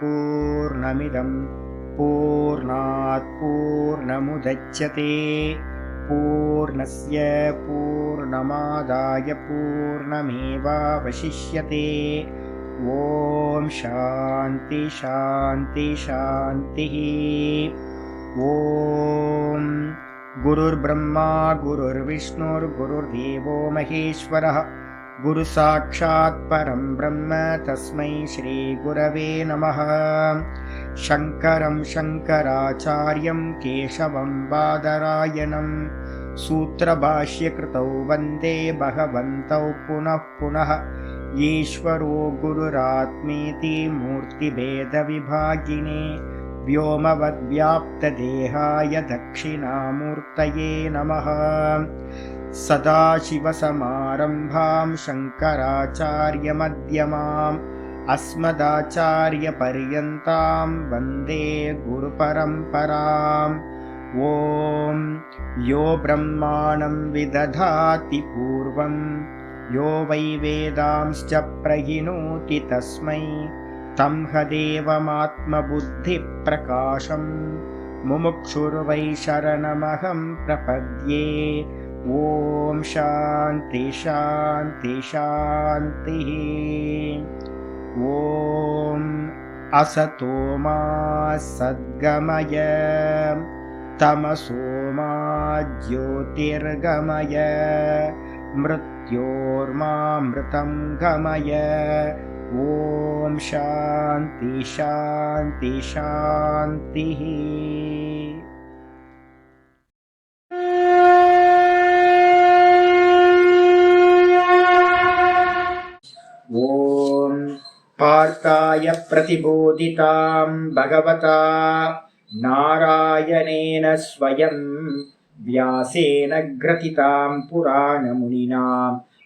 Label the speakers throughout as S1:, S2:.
S1: पूर्णमिदं पूर्णात् पूर्णमुदच्यते पूर्णस्य पूर्णमादाय पूर्णमेवावशिष्यते। ॐ शान्ति शान्ति शान्तिः। ॐ गुरुर्ब्रह्मा गुरुर्विष्णुर्गुरुर्देवो महेश्वरः गुरुसाक्षात् परं ब्रह्म तस्मै श्रीगुरवे नमः। शङ्करं शङ्कराचार्यं केशवं बादरायणं सूत्रभाष्यकृतौ वन्दे भगवन्तौ पुनः पुनः। ईश्वरो गुरुरात्मेति मूर्तिभेदविभागिने व्योमवद्व्याप्तदेहाय दक्षिणामूर्तये नमः। सदाशिवसमारम्भां शङ्कराचार्यमध्यमाम् अस्मदाचार्यपर्यन्तां वन्दे गुरुपरम्पराम्। ॐ यो ब्रह्माणं विदधाति पूर्वं यो वै वेदांश्च प्रहिणोति तस्मै तं हदेवमात्मबुद्धिप्रकाशं मुमुक्षुर्वै शरणमहं प्रपद्ये। ॐ शान्ति शान्ति शान्तिः। ॐ असतो मा सद्गमय तमसो मा ज्योतिर्गमय मृत्योर्मामृतं गमय। ॐ शान्ति शान्ति शान्तिः। ॐ पार्थाय प्रतिबोधितां भगवता नारायणेन स्वयं व्यासेन ग्रथितां पुराणमुनिना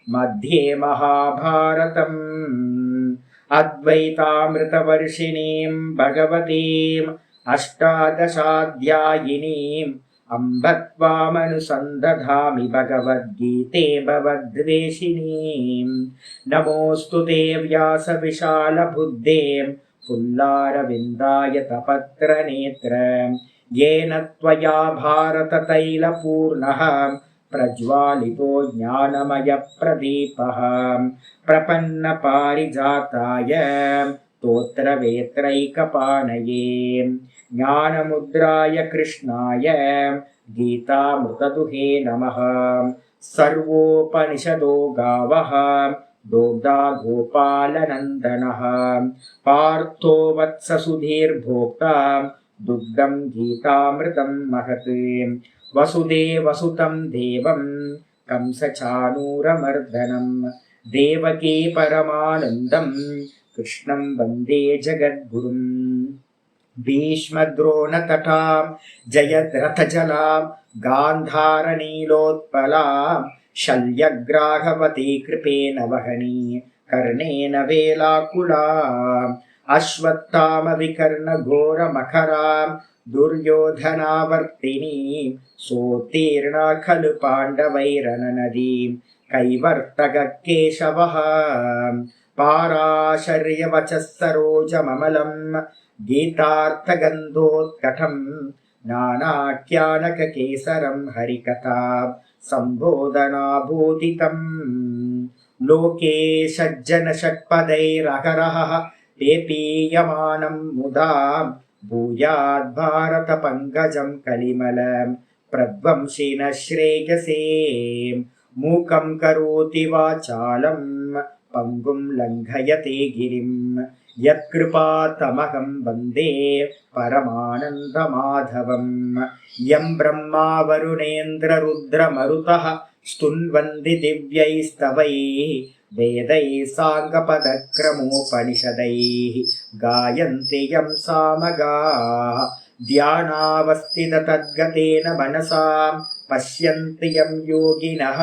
S1: मध्ये महाभारतम् अद्वैतामृतवर्षिणीं भगवतीम् अष्टादशाध्यायिनीम् अम्ब त्वामनुसन्दधामि भगवद्गीते भवद्वेषिणीम्। नमोऽस्तु ते व्यासविशालबुद्धे पुल्लारविन्दाय तपत्रनेत्र येन त्वया भारततैलपूर्णः प्रज्वालितो ज्ञानमयप्रदीपः प्रपन्नपारिजाताय स्तोत्रवेत्रैकपाणये ज्ञानमुद्राय कृष्णाय गीतामृतदुहे नमः। सर्वोपनिषदो गावः दोग्धा गोपालनन्दनः पार्थो वत्ससुधीर्भोक्ता दुग्धं गीतामृतं महत्। वसुदेवसुतं देवं कंसचाणूरमर्दनं देवकी परमानन्दं कृष्णं वन्दे जगद्गुरुम्। भीष्मद्रोणतटां जयद्रथजलां गान्धारनीलोत्पलां शल्यग्राहवती कृपेण वहनी कर्णेन वेलाकुलाम् अश्वत्थामविकर्णघोरमखरां दुर्योधनावर्तिनीं सोत्तीर्णा खलु पाण्डवैरननदीं कैवर्तककेशवः पाराशर्यवचः सरोजममलं गीतार्थगन्धोत्कटं नानाख्यानककेसरं हरिकथा सम्बोधनाभूतितम्। लोके सज्जनषट्पदैरहरः पेपीयमानं मुदा भूयाद्भारतपङ्कजं कलिमलं प्रध्वंसिनः श्रेयसे। मूकं करोति वाचालं पङ्गुं लङ्घयते गिरिं यत्कृपातमहं वन्दे परमानन्दमाधवम्। यं ब्रह्मा वरुणेन्द्ररुद्रमरुतः स्तुन्वन्ति दिव्यैस्तवैः वेदैः साङ्गपदक्रमोपनिषदैः गायन्ति यं सामगाः ध्यानावस्थिततद्गतेन मनसा पश्यन्ति यं योगिनः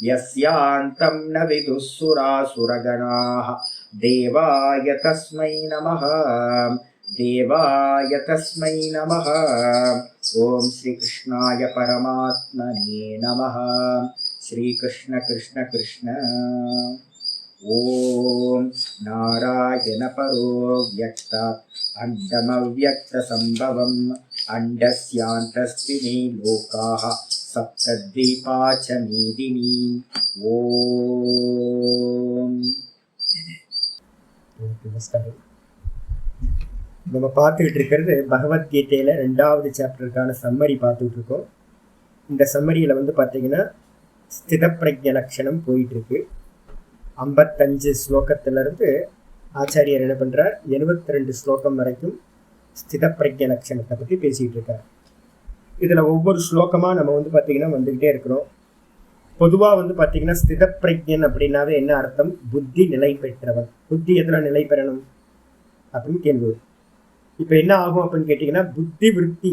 S1: यस्यान्तं न विदुः सुरासुरगणाः। देवाय तस्मै नमः देवाय तस्मै नमः। ॐ श्रीकृष्णाय परमात्मने नमः। श्रीकृष्ण कृष्ण कृष्ण। ஓம் நாராயண பரோ வியக்தாத் அண்டமவ்யக்த சம்பவம் அண்டஸ்யாந்தஸ்தினி லோகாஹ சப்தத்வீபாச்ச மீதினி. ஓம். நமஸ்காரம். நம்ம பார்த்துக்கிட்டு இருக்கிறது பகவத்கீதையில 2வது சாப்டருக்கான சம்மரி பார்த்துக்கிட்டு இருக்கோம். இந்த சம்மரியில் வந்து பார்த்தீங்கன்னா ஸ்தித பிரஜ்ஞ லட்சணம் போயிட்டு இருக்கு. 55 ஸ்லோகத்திலிருந்து ஆச்சாரியர் என்ன பண்றார், 72 ஸ்லோகம் வரைக்கும் ஸ்தித பிரஜ்ஞ லட்சணத்தை பற்றி பேசிட்டு இருக்கார். இதுல ஒவ்வொரு ஸ்லோகமா நம்ம வந்து பார்த்தீங்கன்னா வந்துகிட்டே இருக்கிறோம். பொதுவாக வந்து பார்த்தீங்கன்னா ஸ்தித பிரஜ்ஞன் அப்படின்னாவே என்ன அர்த்தம், புத்தி நிலை பெற்றவன். புத்தி எதுல நிலை பெறணும் அப்படின்னு கேள்வி. இப்போ என்ன ஆகும் அப்படின்னு கேட்டிங்கன்னா, புத்தி விருத்தி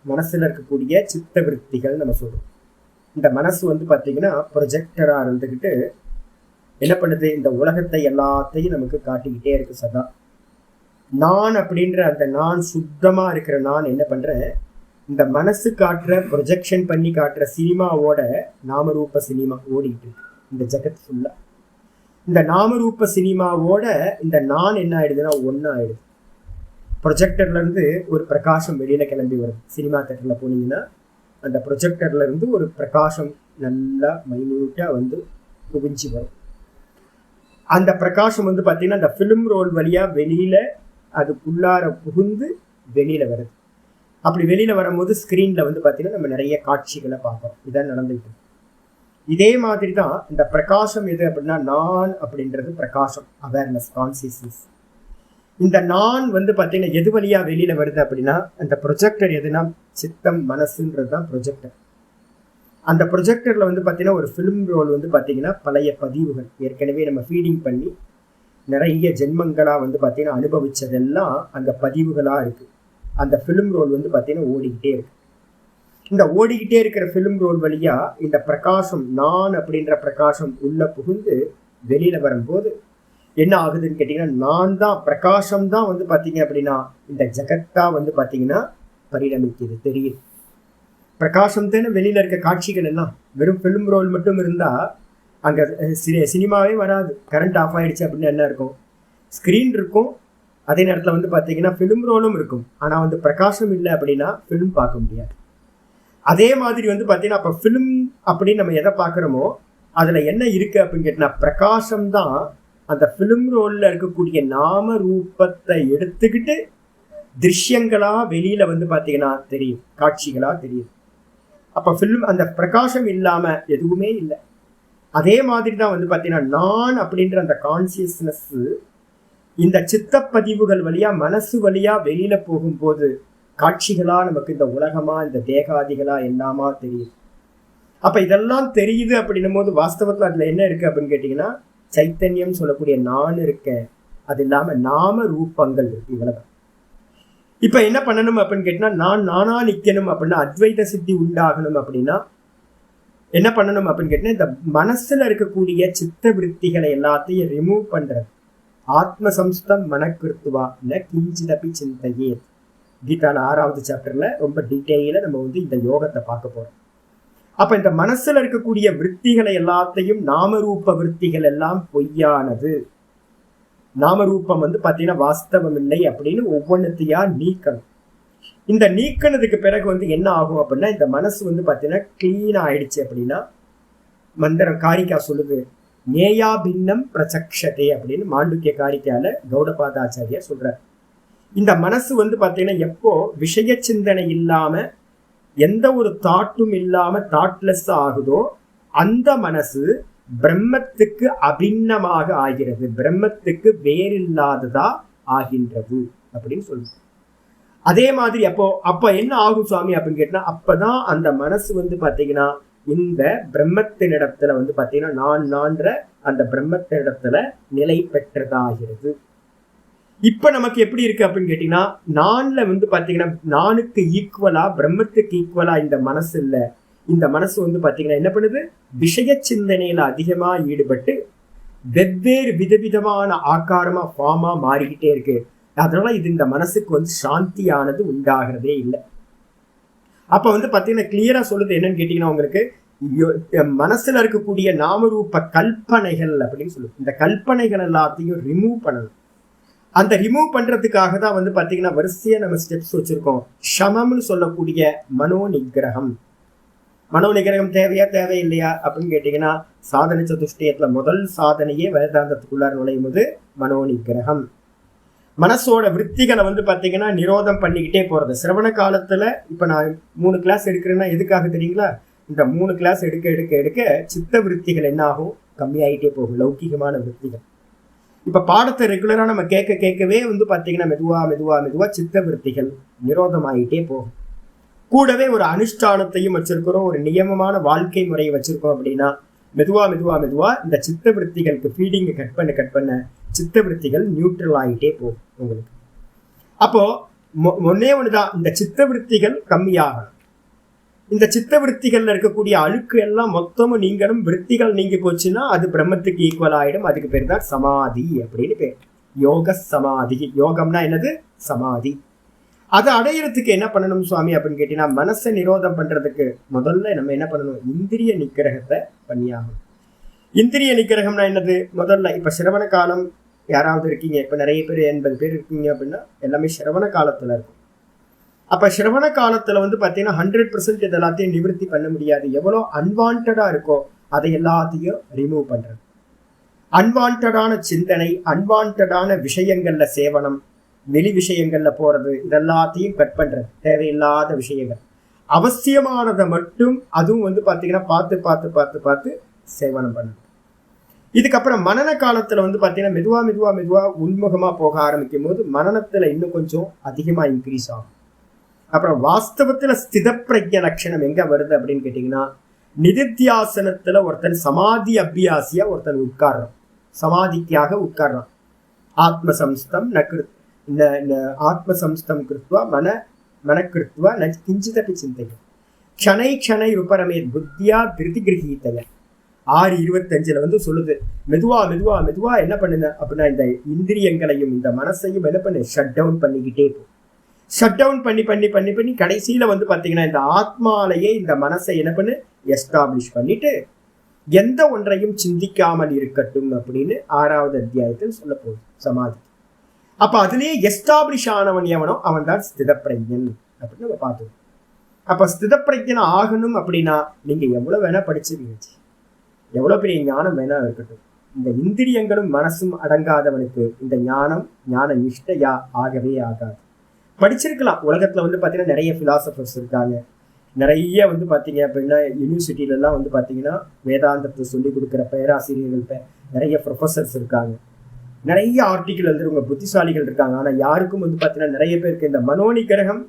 S1: மனசில் இருக்கக்கூடிய சித்த விருத்திகள் நம்ம சொல்கிறோம். இந்த மனசு வந்து பார்த்தீங்கன்னா ப்ரொஜெக்டராக இருந்துக்கிட்டு என்ன பண்ணுது, இந்த உலகத்தை எல்லாத்தையும் நமக்கு காட்டிக்கிட்டே இருக்கு சதா. நான் அப்படின்ற அந்த நான் சுத்தமாக இருக்கிற நான் என்ன பண்ணுறேன், இந்த மனசு காட்டுற ப்ரொஜெக்ஷன் பண்ணி காட்டுற சினிமாவோட நாமரூப சினிமா ஓடிக்கிட்டு இருக்கு இந்த ஜெகத் ஃபுல்லாக. இந்த நாமரூப சினிமாவோட இந்த நான் என்ன ஆயிடுதுன்னா ஒன்றா ஆயிடுது. ப்ரொஜெக்டர்லேருந்து ஒரு பிரகாசம் வெளியில் கிளம்பி வருது. சினிமா தேட்டரில் போனீங்கன்னா அந்த ப்ரொஜெக்டர்லேருந்து ஒரு பிரகாசம் நல்லா மைன்யூட்டாக வந்து குவிஞ்சு வரும். அந்த பிரகாசம் வந்து பார்த்தீங்கன்னா அந்த ஃபிலிம் ரோல் வழியாக வெளியில் அதுக்குள்ளார புகுந்து வெளியில் வருது. அப்படி வெளியில் வரும்போது ஸ்க்ரீனில் வந்து பார்த்தீங்கன்னா நம்ம நிறைய காட்சிகளை பார்க்குறோம். இதான் நடந்துகிட்டு இருக்கு. இதே மாதிரி தான் இந்த பிரகாசம் எது அப்படின்னா, நான் அப்படின்றது பிரகாசம், அவேர்னஸ், கான்சியஸ்னஸ். இந்த நான் வந்து பார்த்தீங்கன்னா எது வழியாக வெளியில் வருது அப்படின்னா, அந்த ப்ரொஜெக்டர் எதுனா சித்தம் மனசுன்றது தான் ப்ரொஜெக்டர். அந்த ப்ரொஜெக்டரில் வந்து பார்த்தீங்கன்னா ஒரு ஃபிலிம் ரோல் வந்து பார்த்தீங்கன்னா பழைய பதிவுகள் ஏற்கனவே நம்ம ஃபீடிங் பண்ணி நிறைய ஜென்மங்களாக வந்து பார்த்தீங்கன்னா அனுபவிச்சதெல்லாம் அந்த பதிவுகளாக இருக்குது. அந்த ஃபிலிம் ரோல் வந்து பார்த்தீங்கன்னா ஓடிக்கிட்டே இருக்கு. இந்த ஓடிக்கிட்டே இருக்கிற ஃபிலிம் ரோல் வழியாக இந்த பிரகாசம், நான் அப்படின்ற பிரகாசம் உள்ள புகுந்து வெளியில் வரும்போது என்ன ஆகுதுன்னு கேட்டிங்கன்னா, நான் தான் பிரகாசம் தான் வந்து பார்த்தீங்க அப்படின்னா இந்த ஜெகத்தாக வந்து பார்த்தீங்கன்னா பரிணமிக்குது, தெரியுது. பிரகாசம் தானே வெளியில் இருக்க காட்சிகள் எல்லாம். வெறும் ஃபிலிம் ரோல் மட்டும் இருந்தால் அங்கே சினிமாவே வராது. கரண்ட் ஆஃப் ஆகிடுச்சு அப்படின்னு என்ன இருக்கும், ஸ்க்ரீன் இருக்கும், அதே நேரத்தில் வந்து பார்த்தீங்கன்னா ஃபிலிம் ரோலும் இருக்கும். ஆனால் வந்து பிரகாசம் இல்லை அப்படின்னா ஃபிலிம் பார்க்க முடியாது. அதே மாதிரி வந்து பார்த்தீங்கன்னா அப்போ ஃபிலிம் அப்படின்னு நம்ம எதை பார்க்குறோமோ அதில் என்ன இருக்குது அப்படின்னு கேட்டினா, பிரகாசம் தான் அந்த ஃபிலிம் ரோலில் இருக்கக்கூடிய நாம ரூபத்தை எடுத்துக்கிட்டு திருஷ்யங்களாக வெளியில் வந்து பார்த்தீங்கன்னா தெரியும், காட்சிகளாக தெரியும். அப்போ ஃபிலிம் அந்த பிரகாசம் இல்லாமல் எதுவுமே இல்லை. அதே மாதிரி தான் வந்து பார்த்தீங்கன்னா நான் அப்படின்ற அந்த கான்சியஸ்னஸ் இந்த சித்தப்பதிவுகள் வழியாக மனசு வழியாக வெளியில் போகும்போது காட்சிகளாக நமக்கு இந்த உலகமாக இந்த தேகாதிகளாக எல்லாமா தெரியுது. அப்போ இதெல்லாம் தெரியுது அப்படின்னும் போது வாஸ்தவத்தில் அதில் என்ன இருக்குது அப்படின்னு கேட்டிங்கன்னா, சைத்தன்யம் சொல்லக்கூடிய நான் இருக்கேன், அது இல்லாமல் நாம ரூபங்கள் இருக்கு. இவ்வளவுதான். இப்போ என்ன பண்ணணும் அப்படின்னு கேட்டிங்கன்னா, நான் நானா நிற்கணும் அப்படின்னா, அத்வைத சித்தி உண்டாகணும் அப்படின்னா என்ன பண்ணணும் அப்படின்னு கேட்டிங்கன்னா, இந்த மனசில் இருக்கக்கூடிய சித்த விருத்திகளை எல்லாத்தையும் ரிமூவ் பண்ணுறது. ஆத்ம சம்ஸ்தம் மனக்கிருத்துவா ந கிஞ்சிதபி சிந்தையே. கீதால 6வது சாப்டர்ல ரொம்ப டீட்டெயில நம்ம வந்து இந்த யோகத்தை பார்க்க போறோம். அப்ப இந்த மனசுல இருக்கக்கூடிய விற்த்திகளை எல்லாத்தையும் நாமரூப விற்த்திகள் எல்லாம் பொய்யானது, நாமரூபம் வந்து பார்த்தீங்கன்னா வாஸ்தவம் இல்லை அப்படின்னு ஒவ்வொன்றுத்தையா நீக்கணும். இந்த நீக்கினதுக்கு பிறகு வந்து என்ன ஆகும் அப்படின்னா, இந்த மனசு வந்து பார்த்தீங்கன்னா கிளீனா ஆயிடுச்சு அப்படின்னா, மந்திரம் காரிக்கா சொல்லுது, நேயா பின்னம் பிரசக்ஷதே அப்படின்னு மாண்டுக்கிய காரிக்கால கௌடபாதாச்சாரியார் சொல்றார். இந்த மனசு வந்து பார்த்தீங்கன்னா எப்போ விஷய சிந்தனை இல்லாம எந்த ஒரு தாட்டும் இல்லாம தாட்லெஸ் ஆகுதோ அந்த மனசு பிரம்மத்துக்கு அபின்னமாக ஆகிறது, பிரம்மத்துக்கு வேறில்லாததா ஆகின்றது அப்படின்னு சொல்லுது. அதே மாதிரி அப்போ என்ன ஆகும் சுவாமி அப்படின்னு கேட்டா, அப்பதான் அந்த மனசு வந்து பார்த்தீங்கன்னா இந்த பிரம்மத்தினிடத்துல வந்து பார்த்தீங்கன்னா நான்ற அந்த பிரம்மத்தினிடத்துல நிலை பெற்றதாகிறது. இப்ப நமக்கு எப்படி இருக்கு அப்படின்னு கேட்டீங்கன்னா, நான்ல வந்து பாத்தீங்கன்னா நானுக்கு ஈக்குவலா பிரம்மத்துக்கு ஈக்குவலா இந்த மனசு இல்லை. இந்த மனசு வந்து பாத்தீங்கன்னா என்ன பண்ணுது, விஷய சிந்தனையில அதிகமா ஈடுபட்டு வெவ்வேறு விதவிதமான ஆக்காரமா ஃபார்மா மாறிக்கிட்டே இருக்கு. அதனால இது இந்த மனசுக்கு வந்து சாந்தியானது உண்டாகிறதே இல்லை. அப்ப வந்து பாத்தீங்கன்னா கிளியரா சொல்லுது என்னன்னு கேட்டீங்கன்னா, உங்களுக்கு மனசுல இருக்கக்கூடிய நாமரூப கல்பனைகள் அப்படின்னு சொல்லுவோம். இந்த கல்பனைகள் எல்லாத்தையும் ரிமூவ் பண்ணணும். அந்த ரிமூவ் பண்றதுக்காக தான் வந்து பாத்தீங்கன்னா வரிசையா நம்ம ஸ்டெப்ஸ் வச்சிருக்கோம். ஷமம்னு சொல்லக்கூடிய மனோ நிகிரகம். மனோ நிகிரகம் தேவையா தேவையில்லையா அப்படின்னு கேட்டீங்கன்னா, சாதன சதுஷ்டயத்துல முதல் சாதனையே வேதாந்தத்துக்குள்ளார நுழையும் போது மனோ நிகிரகம். மனசோட விற்த்திகளை வந்து பாத்தீங்கன்னா நிரோதம் பண்ணிக்கிட்டே போறது. சிரவண காலத்துல இப்ப நான் 3 கிளாஸ் எடுக்கிறேன்னா எதுக்காக தெரியுங்களா? இந்த 3 கிளாஸ் எடுக்க எடுக்க எடுக்க சித்த விற்த்திகள் என்ன ஆகும்? கம்மியாயிட்டே போகும், லௌகிகமான விற்த்திகள். இப்ப பாடத்தை ரெகுலரா நம்ம கேட்க கேட்கவே வந்து பாத்தீங்கன்னா மெதுவா மெதுவா மெதுவா சித்த விற்த்திகள் நிரோதம் ஆகிட்டே போகும். கூடவே ஒரு அனுஷ்டானத்தையும் வச்சிருக்கிறோம், ஒரு நியமமான வாழ்க்கை முறையை வச்சிருக்கோம் அப்படின்னா மெதுவா மெதுவா மெதுவா இந்த சித்த விற்த்திகளுக்கு ஃபீடிங் கட் பண்ண சித்த விற்த்திகள் நியூட்ரல் ஆகிட்டே போகும் உங்களுக்கு. அப்போ ஒன்னே ஒண்ணுதான், இந்த சித்த விற்த்திகள் கம்மியாகணும். இந்த சித்த விற்த்திகள்ல இருக்கக்கூடிய அழுக்கு எல்லாம் மொத்தமும் நீங்களும் விற்த்திகள் நீங்கி போச்சுன்னா அது பிரம்மத்துக்கு ஈக்குவல் ஆயிடும். அதுக்கு பேர் தான் சமாதி அப்படின்னு பேர். யோக சமாதி. யோகம்னா என்னது? சமாதி. அதை அடையிறதுக்கு என்ன பண்ணணும் சுவாமி அப்படின்னு கேட்டீங்கன்னா, மனசை நிரோதம் பண்றதுக்கு முதல்ல நம்ம என்ன பண்ணணும்? இந்திரிய நிக்கிரகத்தை பண்ணியாகணும். இந்திரிய நிக்கிரகம்னா என்னது? முதல்ல இப்ப சிரவண காலம் யாராவது இருக்கீங்க, இப்ப நிறைய பேர் 80 பேர் இருக்கீங்க அப்படின்னா எல்லாமே சிரவண காலத்துல இருக்கும். அப்ப சிரவண காலத்துல வந்து பாத்தீங்கன்னா 100% இது எல்லாத்தையும் நிவர்த்தி பண்ண முடியாது. எவ்வளவு அன்வான்டா இருக்கோ அதை எல்லாத்தையும் ரிமூவ் பண்றது. அன்வான்டான சிந்தனை, அன்வான்டான விஷயங்கள்ல சேவனம், வெளி விஷயங்கள்ல போறது, இதெல்லாத்தையும் கட் பண்றது. தேவையில்லாத விஷயங்கள், அவசியமானதை மட்டும் அதுவும் வந்து பாத்தீங்கன்னா பார்த்து பார்த்து பார்த்து பார்த்து சேவனம் பண்ணுது. இதுக்கப்புறம் மனன காலத்துல வந்து பாத்தீங்கன்னா மெதுவா மெதுவா மெதுவா உள்முகமா போக ஆரம்பிக்கும் போது மனநத்துல இன்னும் கொஞ்சம் அதிகமா இன்க்ரீஸ் ஆகும். அப்புறம் வாஸ்தவத்துல ஸ்தித பிரஜ்ஞ லட்சணம் எங்க வருது அப்படின்னு கேட்டீங்கன்னா, நிதித்தியாசனத்துல ஒருத்தன் சமாதி அபியாசியா ஒருத்தன் உட்கார்றான், சமாதிக்காக உட்கார்றான். ஆத்மசம்ஸ்தம் ஆத்மசம்ஸ்தம் கிருத்வா மனக்கிருத்வா ந கிஞ்சிதபி சிந்தையம் க்ஷணை க்ஷணை உபரமே புத்தியா திருதி கிரகீதைய 6:25 வந்து சொல்லுது. மெதுவா மெதுவா மெதுவா என்ன பண்ணுங்க அப்படின்னா இந்த இந்திரியங்களையும் இந்த மனசையும் என்ன பண்ணு? ஷட் டவுன் பண்ணிக்கிட்டே போ. ஷட் டவுன் பண்ணி பண்ணி பண்ணி பண்ணி கடைசியில வந்து பாத்தீங்கன்னா இந்த ஆத்மாலையே இந்த மனசை என்ன பண்ணு? எஸ்டாப்ளிஷ் பண்ணிட்டு எந்த ஒன்றையும் சிந்திக்காமல் இருக்கட்டும் அப்படின்னு 6வது அத்தியாயத்தில் சொல்ல போகுது சமாதி. அப்ப அதுலயே எஸ்டாப்ளிஷ் ஆனவன் எவனோ அவன் தான் ஸ்தித பிரஜன் அப்படின்னு நம்ம பார்த்தோம். அப்ப ஸ்தித பிரஜன் ஆகணும் அப்படின்னா நீங்க எவ்வளவு வேணா படிச்சிருக்கீங்க, எவ்வளவு பெரிய ஞானம் வேணா இருக்கட்டும், இந்த இந்திரியங்களும் மனசும் அடங்காதவனுக்கு இந்த ஞான நிஷ்டையா ஆகவே ஆகாது. படிச்சிருக்கலாம். உலகத்துல வந்து பாத்தீங்கன்னா நிறைய பிலாசபர்ஸ் இருக்காங்க, நிறைய வந்து பாத்தீங்க அப்படின்னா யூனிவர்சிட்டில எல்லாம் வந்து பாத்தீங்கன்னா வேதாந்தத்தை சொல்லி கொடுக்குற பேராசிரியர்கள் நிறைய ப்ரொஃபசர்ஸ் இருக்காங்க, நிறைய ஆர்டிக்கிள் எழுதுறவங்க புத்திசாலிகள் இருக்காங்க. ஆனா யாருக்கும் வந்து பாத்தீங்கன்னா நிறைய பேருக்கு இந்த மனோநிகிரகம்,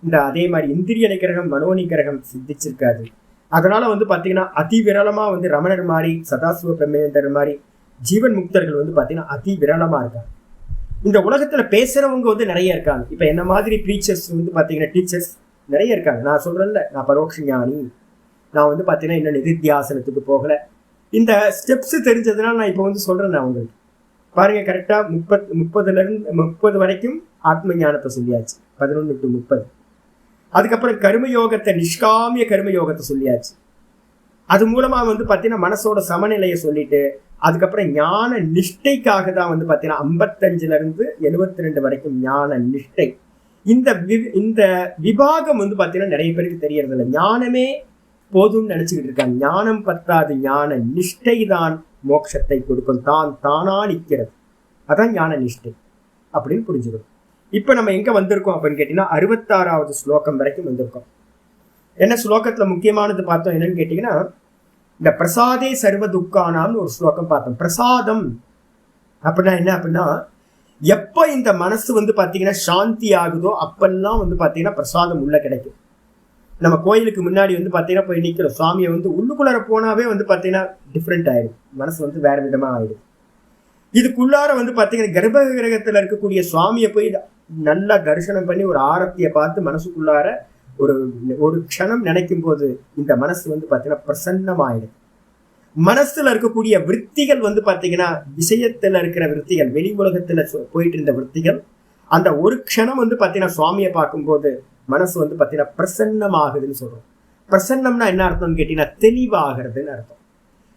S1: இந்த அதே மாதிரி இந்திரிய நிகிரகம் மனோநிகிரகம் சித்திச்சிருக்காது. அதனால வந்து பாத்தீங்கன்னா அதி விரளமா வந்து ரமணர் மாதிரி, சதாசிவ பிரம்மேந்திரர் மாதிரி ஜீவன் முக்தர்கள் வந்து பாத்தீங்கன்னா அதி விரளமா இருக்காங்க. இந்த உலகத்துல பேசுறவங்க வந்து நிறைய இருக்காங்க. இப்ப என்ன மாதிரி ப்ரீச்சர்ஸ் வந்து பாத்தீங்கன்னா டீச்சர்ஸ் நிறைய இருக்காங்க. நான் சொல்றேன்ல, நான் பரோட்ச ஞானி, நான் வந்து பாத்தீங்கன்னா இன்னும் நிதித்தியாசனத்துக்கு போகல. இந்த ஸ்டெப்ஸ் தெரிஞ்சதுனால நான் இப்ப வந்து சொல்றேன். நான் உங்களுக்கு பாருங்க, கரெக்டா 30 வரைக்கும் ஆத்ம ஞானத்தை சொல்லியாச்சு, 11 to 30. அதுக்கப்புறம் கர்மயோகத்தை, நிஷ்காமிய கர்மயோகத்தை சொல்லியாச்சு. அது மூலமா வந்து பாத்தீங்கன்னா மனசோட சமநிலையை சொல்லிட்டு அதுக்கப்புறம் ஞான நிஷ்டைக்காக தான் வந்து பாத்தீங்கன்னா 55 இருந்து 72 வரைக்கும் ஞான நிஷ்டை. இந்த விபாகம் வந்து பாத்தீங்கன்னா நிறைய பேருக்கு தெரியறது இல்லை. ஞானமே போதும்னு நினைச்சுக்கிட்டு இருக்காங்க. ஞானம் பத்தாது, ஞான நிஷ்டை தான் மோட்சத்தை கொடுக்கும், தானா நிற்கிறது. அதான் ஞான நிஷ்டை அப்படின்னு புரிஞ்சுக்கணும். இப்ப நம்ம எங்க வந்திருக்கோம் அப்படின்னு கேட்டீங்கன்னா 66வது ஸ்லோகம் வரைக்கும் வந்திருக்கோம். என்ன ஸ்லோகத்துல முக்கியமானது பார்த்தோம் என்னன்னு கேட்டீங்கன்னா, இந்த பிரசாதே சர்வ துக்கானாம்னு ஒரு ஸ்லோகம் பார்த்தோம். பிரசாதம் அப்படின்னா என்ன அப்படின்னா, எப்ப இந்த மனசு வந்து பாத்தீங்கன்னா சாந்தி ஆகுதோ அப்பெல்லாம் வந்து பாத்தீங்கன்னா பிரசாதம் உள்ள கிடைக்கும். நம்ம கோயிலுக்கு முன்னாடி வந்து பாத்தீங்கன்னா போய் நிக்கிறோம், சுவாமியை வந்து உள்ளுக்குள்ளார போனாவே வந்து பாத்தீங்கன்னா டிஃப்ரெண்ட் ஆயிடும், மனசு வந்து வேற விதமா ஆயிடும். இதுக்குள்ளார வந்து பாத்தீங்கன்னா கர்ப்ப கிரகத்துல இருக்கக்கூடிய சுவாமியை போய் நல்லா தரிசனம் பண்ணி ஒரு ஆரத்தியை பார்த்து மனசுக்குள்ளார ஒரு க்ஷணம் நினைக்கும் போது இந்த மனசு வந்து பாத்தீங்கன்னா பிரசன்னமாயிடும். மனசுல இருக்கக்கூடிய விற்த்திகள் வந்து பாத்தீங்கன்னா விஷயத்துல இருக்கிற விற்த்திகள், வெளி உலகத்துல போயிட்டு இருந்த விற்த்திகள், அந்த ஒரு க்ஷணம் வந்து பாத்தீங்கன்னா சுவாமியை பார்க்கும்போது மனசு வந்து பாத்தீங்கன்னா பிரசன்னமாகுதுன்னு சொல்றோம். பிரசன்னம்னா என்ன அர்த்தம்னு கேட்டீங்கன்னா தெளிவாகிறதுன்னு அர்த்தம்.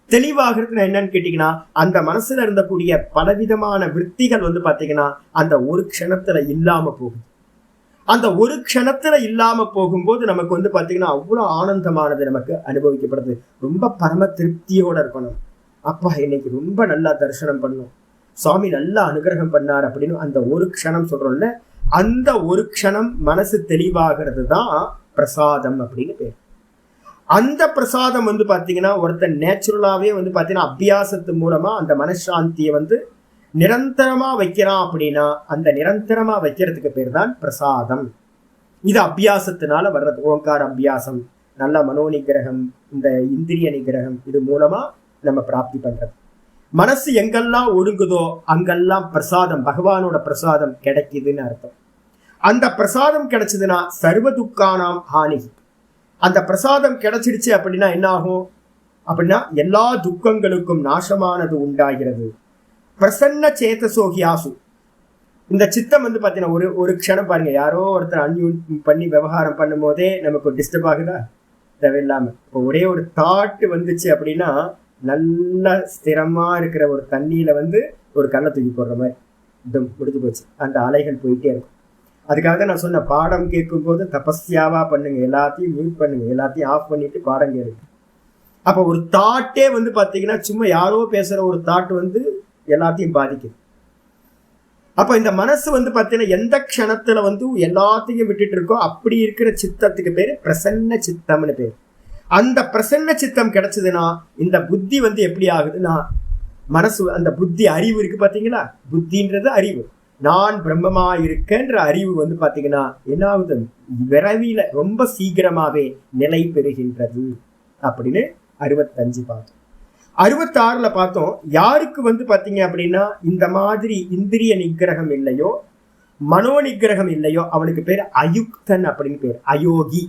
S1: தெளிவாகிறதுனா என்னன்னு கேட்டீங்கன்னா அந்த மனசுல இருந்தக்கூடிய பலவிதமான விற்த்திகள் வந்து பாத்தீங்கன்னா அந்த ஒரு க்ஷணத்துல இல்லாம போகுது. அந்த ஒரு க்ஷணத்துல இல்லாம போகும்போது நமக்கு வந்து பாத்தீங்கன்னா அவ்வளவு ஆனந்தமானது நமக்கு அனுபவிக்கப்படுது. ரொம்ப பரம திருப்தியோட இருக்கணும். அப்பா இன்னைக்கு ரொம்ப நல்லா தரிசனம் பண்ணும், சுவாமி நல்லா அனுகிரகம் பண்ணார் அப்படின்னு அந்த ஒரு க்ஷணம் சொல்றோம்ல, அந்த ஒரு க்ஷணம் மனசு தெளிவாகிறது தான் பிரசாதம் அப்படின்னு பேர். அந்த பிரசாதம் வந்து பாத்தீங்கன்னா ஒருத்தன் நேச்சுரலாவே வந்து பாத்தீங்கன்னா அபியாசத்து மூலமா அந்த மனசாந்தியை வந்து நிரந்தரமா வைக்கிறான் அப்படின்னா அந்த நிரந்தரமா வைக்கிறதுக்கு பேர் தான் பிரசாதம். இது அபியாசத்தினால வர்றது. ஓங்கார அபியாசம், நல்ல மனோநிகிரகம், இந்த இந்திரிய நிகிரகம், இது மூலமா நம்ம பிராப்தி பண்றது. மனசு எங்கெல்லாம் ஒடுங்குதோ அங்கெல்லாம் பிரசாதம், பகவானோட பிரசாதம் கிடைக்குதுன்னு அர்த்தம். அந்த பிரசாதம் கிடைச்சதுன்னா சர்வ துக்கானாம் ஹானி. அந்த பிரசாதம் கிடைச்சிடுச்சு அப்படின்னா என்ன ஆகும் அப்படின்னா எல்லா துக்கங்களுக்கும் நாசமானது உண்டாகிறது. பிரசன்ன சேதசோகியாசு. இந்த சித்தம் வந்து பாத்தீங்கன்னா ஒரு க்ஷணம் பாருங்க, யாரோ ஒருத்தர் அன்யூன் பண்ணி விவகாரம் பண்ணும் போதே நமக்கு டிஸ்டர்ப் ஆகுதா? தேவையில்லாம இப்போ ஒரே ஒரு தாட்டு வந்துச்சு அப்படின்னா நல்ல ஸ்திரமா இருக்கிற ஒரு தண்ணியில வந்து ஒரு கல்லை தூக்கி போடுற மாதிரி முடிஞ்சு போச்சு, அந்த அலைகள் போயிட்டே இருக்கும். அதுக்காக தான் நான் சொன்ன பாடம் கேட்கும் போது தபஸ்யாவா பண்ணுங்க, எல்லாத்தையும் மியூட் பண்ணுங்க, எல்லாத்தையும் ஆஃப் பண்ணிட்டு பாடம் கேளுங்க. அப்போ ஒரு தாட்டே வந்து பாத்தீங்கன்னா சும்மா யாரோ பேசுற ஒரு தாட் வந்து எல்லாத்தையும் பாதிக்குது. அப்ப இந்த மனசு வந்து பாத்தீங்கன்னா எந்த க்ஷணத்துல வந்து எல்லாத்தையும் விட்டுட்டு இருக்கோ அப்படி இருக்கிற சித்தத்துக்கு பேரு பிரசன்ன சித்தம்னு பேரு. அந்த பிரசன்ன சித்தம் கிடைச்சதுன்னா இந்த புத்தி வந்து எப்படி ஆகுதுன்னா, மனசு அந்த புத்தி அறிவு இருக்கு பாத்தீங்களா, புத்தின்றது அறிவு, நான் பிரம்மமா இருக்கன்ற அறிவு வந்து பாத்தீங்கன்னா என்ன ஆகுது, விரைவில ரொம்ப சீக்கிரமாவே நிலை பெறுகின்றது அப்படின்னு 65 பார்த்தோம். 66ல பார்த்தோம், யாருக்கு வந்து பாத்தீங்க அப்படின்னா இந்த மாதிரி இந்திரிய நிகிரகம் இல்லையோ மனோ நிகிரகம் இல்லையோ அவனுக்கு பேர் அயுக்தன் அப்படின்னு பேர், அயோகி.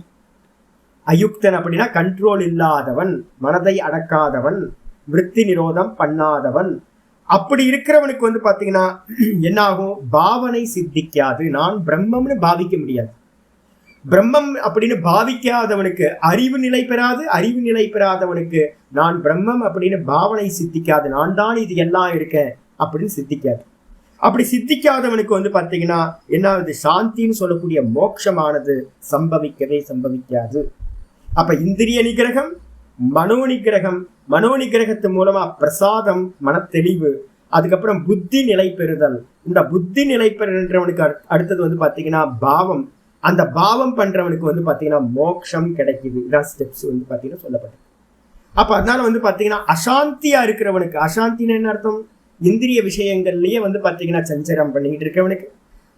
S1: அயுக்தன் அப்படின்னா கண்ட்ரோல் இல்லாதவன், மனதை அடக்காதவன், விருத்தி நிரோதம் பண்ணாதவன். அப்படி இருக்கிறவனுக்கு வந்து பாத்தீங்கன்னா என்ன ஆகும், பாவனை சித்திக்காது, நான் பிரம்மம்னு பாவிக்க முடியாது. பிரம்மம் அப்படின்னு பாவிக்காதவனுக்கு அறிவு நிலை பெறாது, அறிவு நிலை பெறாதவனுக்கு நான் பிரம்மம் அப்படின்னு பாவனை சித்திக்காது, நான் தான் இது எல்லாம் இருக்கேன் அப்படின்னு சித்திக்காது. அப்படி சித்திக்காதவனுக்கு வந்து பாத்தீங்கன்னா என்ன ஆகுது, சாந்தின்னு சொல்லக்கூடிய மோட்சமானது சம்பவிக்கவே சம்பவிக்காது. அப்ப இந்திரிய நிகிரகம், மனோ நிகிரகம், மனோ நிகிரகத்து மூலமா பிரசாதம், மனத்தெளிவு, அதுக்கப்புறம் புத்தி நிலை பெறுதல். இந்த புத்தி நிலை பெறுன்றவனுக்கு அடுத்தது வந்து பாத்தீங்கன்னா பாவம், அந்த பாவம் பண்றவனுக்கு வந்து பாத்தீங்கன்னா மோட்சம் கிடைக்குது. இதான் ஸ்டெப்ஸ் வந்து பாத்தீங்கன்னா சொல்லப்பட்டது. அப்ப அதனால வந்து பாத்தீங்கன்னா அசாந்தியா இருக்கிறவனுக்கு, அசாந்தின்னு என்ன அர்த்தம், இந்திரிய விஷயங்கள்லயே வந்து பாத்தீங்கன்னா சஞ்சலம் பண்ணிக்கிட்டு இருக்கவனுக்கு,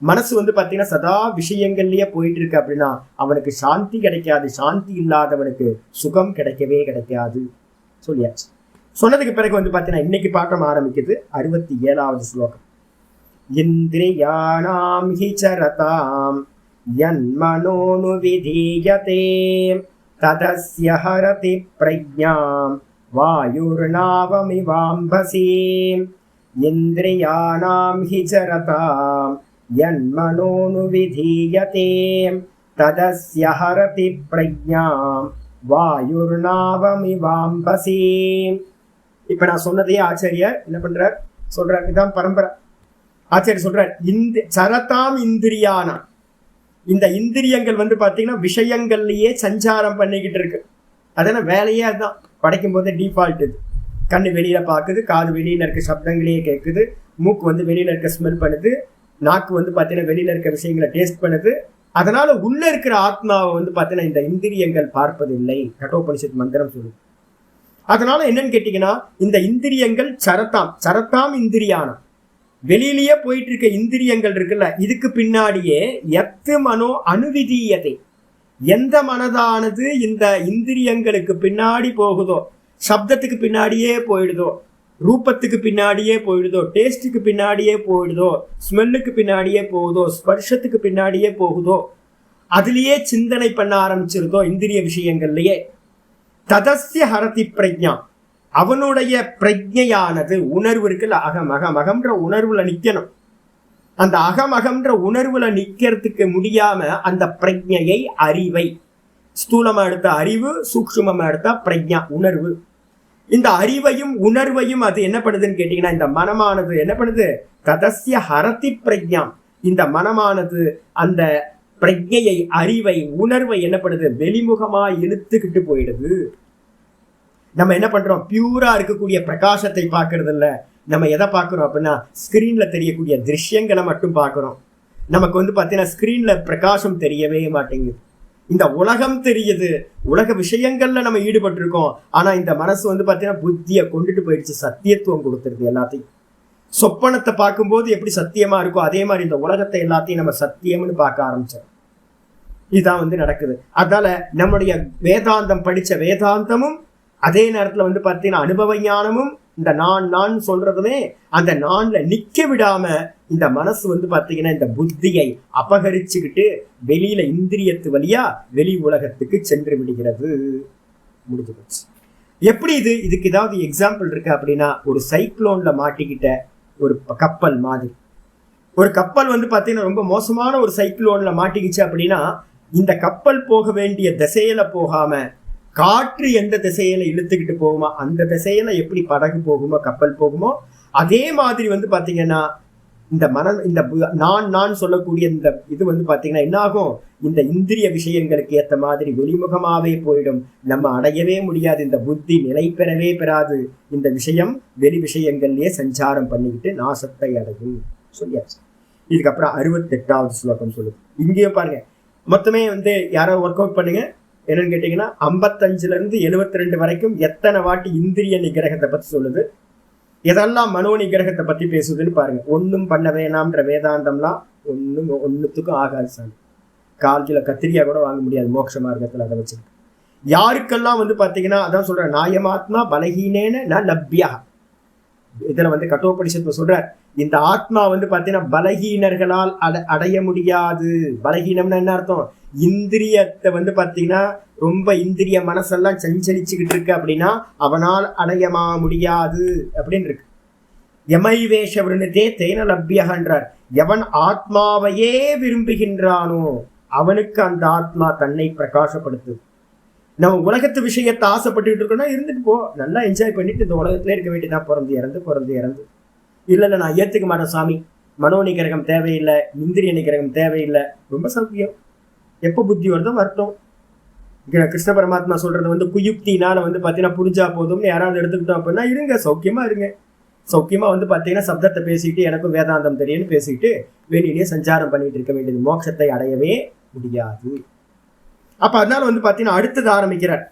S1: மனசு வந்து பாத்தீங்கன்னா சதா விஷயங்கள்லயே போயிட்டு இருக்கு அப்படின்னா அவனுக்கு சாந்தி கிடைக்காது. சாந்தி இல்லாதவனுக்கு சுகம் கிடைக்கவே கிடைக்காது சொல்லியாச்சு. சொன்னதுக்கு பிறகு வந்து பாத்தீங்கன்னா இன்னைக்கு பாடம் ஆரம்பிக்குது. 67வது ஸ்லோகம். இந்திரியாணாம் ஹி சரதாம் யன்மனோனு விதீயதே ததஸ்ய ஹரதி பிரஜ்ஞாம் வாயுர்நாவமிவாம்பசி. இந்திரியாணாம் ஹி சரதாம் யன்மனோனு விதீயதே ததஸ்ய ஹரதி பிரஜ்ஞாம் வாயுர்நாவமிவாம்பசி. இப்ப நான் சொன்னதையே ஆச்சாரியார் என்ன பண்றார் சொல்றார், இதான் பரம்பரை. ஆச்சாரியர் சொல்றார், இந்த சரதாம் இந்திரியானா, இந்த இந்திரியங்கள் வந்து பாத்தீங்கன்னா விஷயங்கள்லயே சஞ்சாரம் பண்ணிக்கிட்டு இருக்கு. அதனால வேலையே அதுதான். படைக்கும் போது டிஃபால்ட் இது. கண்ணு வெளியில பாக்குது, காது வெளியில இருக்க சப்தங்களையே கேட்குது, மூக்கு வந்து வெளியில இருக்க ஸ்மெல் பண்ணுது, நாக்கு வந்து பாத்தீங்கன்னா வெளியில இருக்க விஷயங்களை டேஸ்ட் பண்ணுது. அதனால உள்ள இருக்கிற ஆத்மாவை வந்து பாத்தீங்கன்னா இந்த இந்திரியங்கள் பார்ப்பதில்லை, கட்டோபனிஷத் மந்திரம் சொல்லுது. அதனால என்னன்னு கேட்டீங்கன்னா இந்த இந்திரியங்கள் சரத்தாம் இந்திரியானம், வெளியிலேயே போயிட்டு இருக்க இந்திரியங்கள் இருக்குல்ல, இதுக்கு பின்னாடியே எத்து மனோ அனுவிதீயத்தை, எந்த மனதானது இந்த இந்திரியங்களுக்கு பின்னாடி போகுதோ, சப்தத்துக்கு பின்னாடியே போயிடுதோ, ரூபத்துக்கு பின்னாடியே போயிடுதோ, டேஸ்டுக்கு பின்னாடியே போயிடுதோ, ஸ்மெல்லுக்கு பின்னாடியே போகுதோ, ஸ்பர்ஷத்துக்கு பின்னாடியே போகுதோ, அதுலயே சிந்தனை பண்ண ஆரம்பிச்சிருதோ இந்திரிய விஷயங்கள்லயே, ததஸ்ய ஹரதி பிரஜ்ஞா, அவனுடைய பிரஜையானது உணர்வு இருக்குல்ல, அகமகம்ன்ற உணர்வுல நிக்கணும். அந்த அகமகம்ன்ற உணர்வுல நிக்கிறதுக்கு முடியாம அந்த பிரஜையை, அறிவை, ஸ்தூலமா எடுத்த அறிவு, சூக்ஷ்மமா எடுத்தா பிரக்ஞா உணர்வு. இந்த அறிவையும் உணர்வையும் அது என்ன பண்ணுதுன்னு கேட்டீங்கன்னா, இந்த மனமானது என்ன பண்ணுது? ததஸ்ய ஹரதி பிரக்ஞா. இந்த மனமானது அந்த பிரக்ஞையை, அறிவை, உணர்வை என்ன பண்ணுது? வெளிமுகமா இழுத்துக்கிட்டு போயிடுது. நம்ம என்ன பண்றோம்? பியூரா இருக்கக்கூடிய பிரகாசத்தை பார்க்கறது இல்ல. நம்ம எதை பார்க்கிறோம் அப்படின்னா, ஸ்கிரீன்ல தெரியக்கூடிய திருஷ்யங்களை மட்டும் பார்க்கிறோம். நமக்கு வந்து பார்த்தீங்கன்னா ஸ்கிரீன்ல பிரகாசம் தெரியவே மாட்டேங்குது. இந்த உலகம் தெரியுது, உலக விஷயங்கள்ல நம்ம ஈடுபட்டு இருக்கோம். ஆனா இந்த மனசு வந்து பார்த்தீங்கன்னா புத்தியை கொண்டுட்டு போயிடுச்சு, சத்தியத்துவம் கொடுத்துருது எல்லாத்தையும். சொப்பனத்தை பார்க்கும்போது எப்படி சத்தியமா இருக்கோ அதே மாதிரி இந்த உலகத்தை எல்லாத்தையும் நம்ம சத்தியம்னு பார்க்க ஆரம்பிச்சோம். இதுதான் வந்து நடக்குது. அதனால நம்முடைய வேதாந்தம் படிச்ச வேதாந்தமும் அதே நேரத்துல வந்து பார்த்தீங்கன்னா அனுபவ ஞானமும் இந்த நான் சொல்றதுமே அந்த நான்ல நிக்க விடாம இந்த மனசு வந்து பார்த்தீங்கன்னா இந்த புத்தியை அபகரிச்சுக்கிட்டு வெளியில இந்திரியத்து வழியா வெளி உலகத்துக்கு சென்று விடுகிறது. முடிஞ்சு போச்சு. எப்படி இதுக்கு ஏதாவது எக்ஸாம்பிள் இருக்கு அப்படின்னா, ஒரு சைக்ளோன்ல மாட்டிக்கிட்ட ஒரு கப்பல் மாதிரி. ஒரு கப்பல் வந்து பார்த்தீங்கன்னா ரொம்ப மோசமான ஒரு சைக்ளோன்ல மாட்டிக்கிச்சு அப்படின்னா, இந்த கப்பல் போக வேண்டிய திசையில போகாம காற்று எந்த திசையில இழுத்துக்கிட்டு போகுமோ அந்த திசையில எப்படி படகு போகுமோ கப்பல் போகுமோ அதே மாதிரி வந்து பாத்தீங்கன்னா இந்த இந்த நான் சொல்லக்கூடிய இந்த இது வந்து பாத்தீங்கன்னா என்ன ஆகும்? இந்த இந்திரிய விஷயங்களுக்கு ஏற்ற மாதிரி வெளிமுகமாவே போயிடும். நம்ம அடையவே முடியாது. இந்த புத்தி நிலை பெறவே பெறாது. இந்த விஷயம் வெளி விஷயங்கள்லயே சஞ்சாரம் பண்ணிக்கிட்டு நாசத்தை அடையும் சொல்லியாச்சு. இதுக்கப்புறம் 68வது ஸ்லோகம் சொல்லுது. இங்கேயும் பாருங்க, மொத்தமே வந்து யாரோ ஒர்க் அவுட் பண்ணுங்க. என்னன்னு கேட்டீங்கன்னா 55ல இருந்து 72 வரைக்கும் எத்தனை வாட்டி இந்திரிய நிகிரகத்தை பத்தி சொல்லுது, எதெல்லாம் மனோ நிகிரகத்தை பத்தி பேசுதுன்னு பாருங்க. ஒன்னும் பண்ண வேணாம்ன்ற வேதாந்தம்லாம் ஒன்னுத்துக்கும் ஆகாது சாமி. கால்கில கத்திரியா கூட வாங்க முடியாது மோட்ச மார்க்கத்துல. அதை வச்சுக்கிட்டு யாருக்கெல்லாம் வந்து பாத்தீங்கன்னா அதான் சொல்ற, நாயமாத்மா பலஹீனேன ந லப்யா. இதுல வந்து கட்டோபனிஷத்து சொல்ற, இந்த ஆத்மா வந்து பாத்தீங்கன்னா பலஹீனர்களால் அடைய முடியாது. பலஹீனம்னா என்ன அர்த்தம்? இந்திரியத்தை வந்து பாத்தீங்கன்னா ரொம்ப இந்திரிய மனசெல்லாம் சஞ்சலிச்சுக்கிட்டு இருக்கு அப்படின்னா அவனால் அடையமா முடியாது அப்படின்னு இருக்கு. யமைவேஷ விருணுதே தேன லப்யகன்றார். எவன் ஆத்மாவையே விரும்புகின்றானோ அவனுக்கு அந்த ஆத்மா தன்னை பிரகாசப்படுத்துது. நம்ம உலகத்து விஷயத்தை ஆசைப்பட்டுக்கிட்டு இருக்கோம்னா இருந்துட்டு போ, நல்லா என்ஜாய் பண்ணிட்டு இந்த உலகத்துல இருக்க வேண்டியதான். பிறந்து இறந்து இல்ல நான் ஏத்துக்க மாட்டேன் சாமி, மனோ நிகிரகம் தேவையில்லை, இந்திரிய நிகிரகம் தேவையில்லை, ரொம்ப சௌக்கியம். எப்போ புத்தி வருதோ வரட்டும். கிருஷ்ண பரமாத்மா சொல்றது வந்து குயுக்தினால வந்து பாத்தீங்கன்னா புரிஞ்சா போதும்னு யாராவது எடுத்துக்கிட்டோம் அப்படின்னா இருங்க, சௌக்கியமா இருங்க. சௌக்கியமா வந்து பாத்தீங்கன்னா சப்தத்தை பேசிக்கிட்டு எனக்கும் வேதாந்தம் தெரியும்னு பேசிக்கிட்டு வெளியிலேயே சஞ்சாரம் பண்ணிட்டு இருக்க வேண்டியது. மோட்சத்தை அடையவே முடியாது. அப்ப அதனால வந்து பாத்தீங்கன்னா அடுத்தது ஆரம்பிக்கிறார்.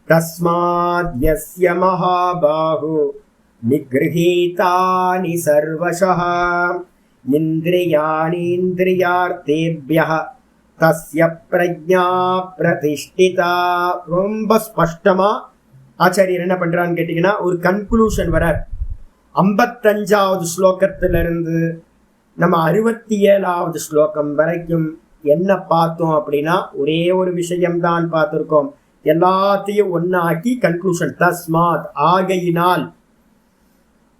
S1: தஸ்மாத் யஸ்ய மகாபாஹு நிக்ருஹீதானி சர்வஷஹ இந்திரியாணி இந்திரியார்த்தேப்யஹ தஸ்ய பிரஜ்ஞா பிரதிஷ்டிதா. ரொம்ப ஸ்பஷ்டமா ஆச்சாரியர் என்ன பண்றான்னு கேட்டீங்கன்னா ஒரு கன்க்ளூஷன் வரார். 55வது ஸ்லோகத்திலிருந்து நம்ம 67வது ஸ்லோகம் வரைக்கும் என்ன பார்த்தோம் அப்படின்னா ஒரே ஒரு விஷயம்தான் பார்த்திருக்கோம். எல்லாத்தையும் ஒன்னாக்கி கன்க்ளூஷன். தஸ்மாத் ஆகையினால்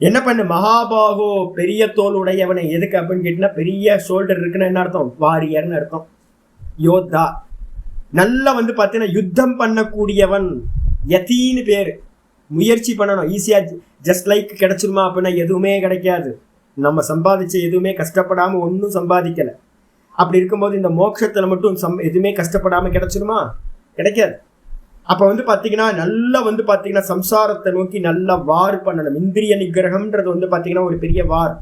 S1: என்ன பண்ணு, மகாபாகோ பெரிய தோல் உடையவனை. எதுக்கு அப்படின்னு கேட்டீங்கன்னா பெரிய ஷோல்டர் இருக்குன்னு என்ன அர்த்தம்? வாரியர்னு அர்த்தம். யோத்தா, நல்லா வந்து பார்த்தீங்கன்னா யுத்தம் பண்ணக்கூடியவன். யதின்னு பேரு. முயற்சி பண்ணணும். ஈஸியா ஜஸ்ட் லைக் கிடைச்சிருமா அப்படின்னா எதுவுமே கிடைக்காது. நம்ம சம்பாதிச்ச எதுவுமே கஷ்டப்படாம ஒன்றும் சம்பாதிக்கல. அப்படி இருக்கும்போது இந்த மோட்சத்துல மட்டும் எதுவுமே கஷ்டப்படாம கிடைச்சிருமா? கிடைக்காது. அப்ப வந்து பாத்தீங்கன்னா நல்லா வந்து பாத்தீங்கன்னா சம்சாரத்தை நோக்கி நல்லா வார் பண்ணணும். இந்திரிய நிகிரகம்ன்றது வந்து பாத்தீங்கன்னா ஒரு பெரிய வார்.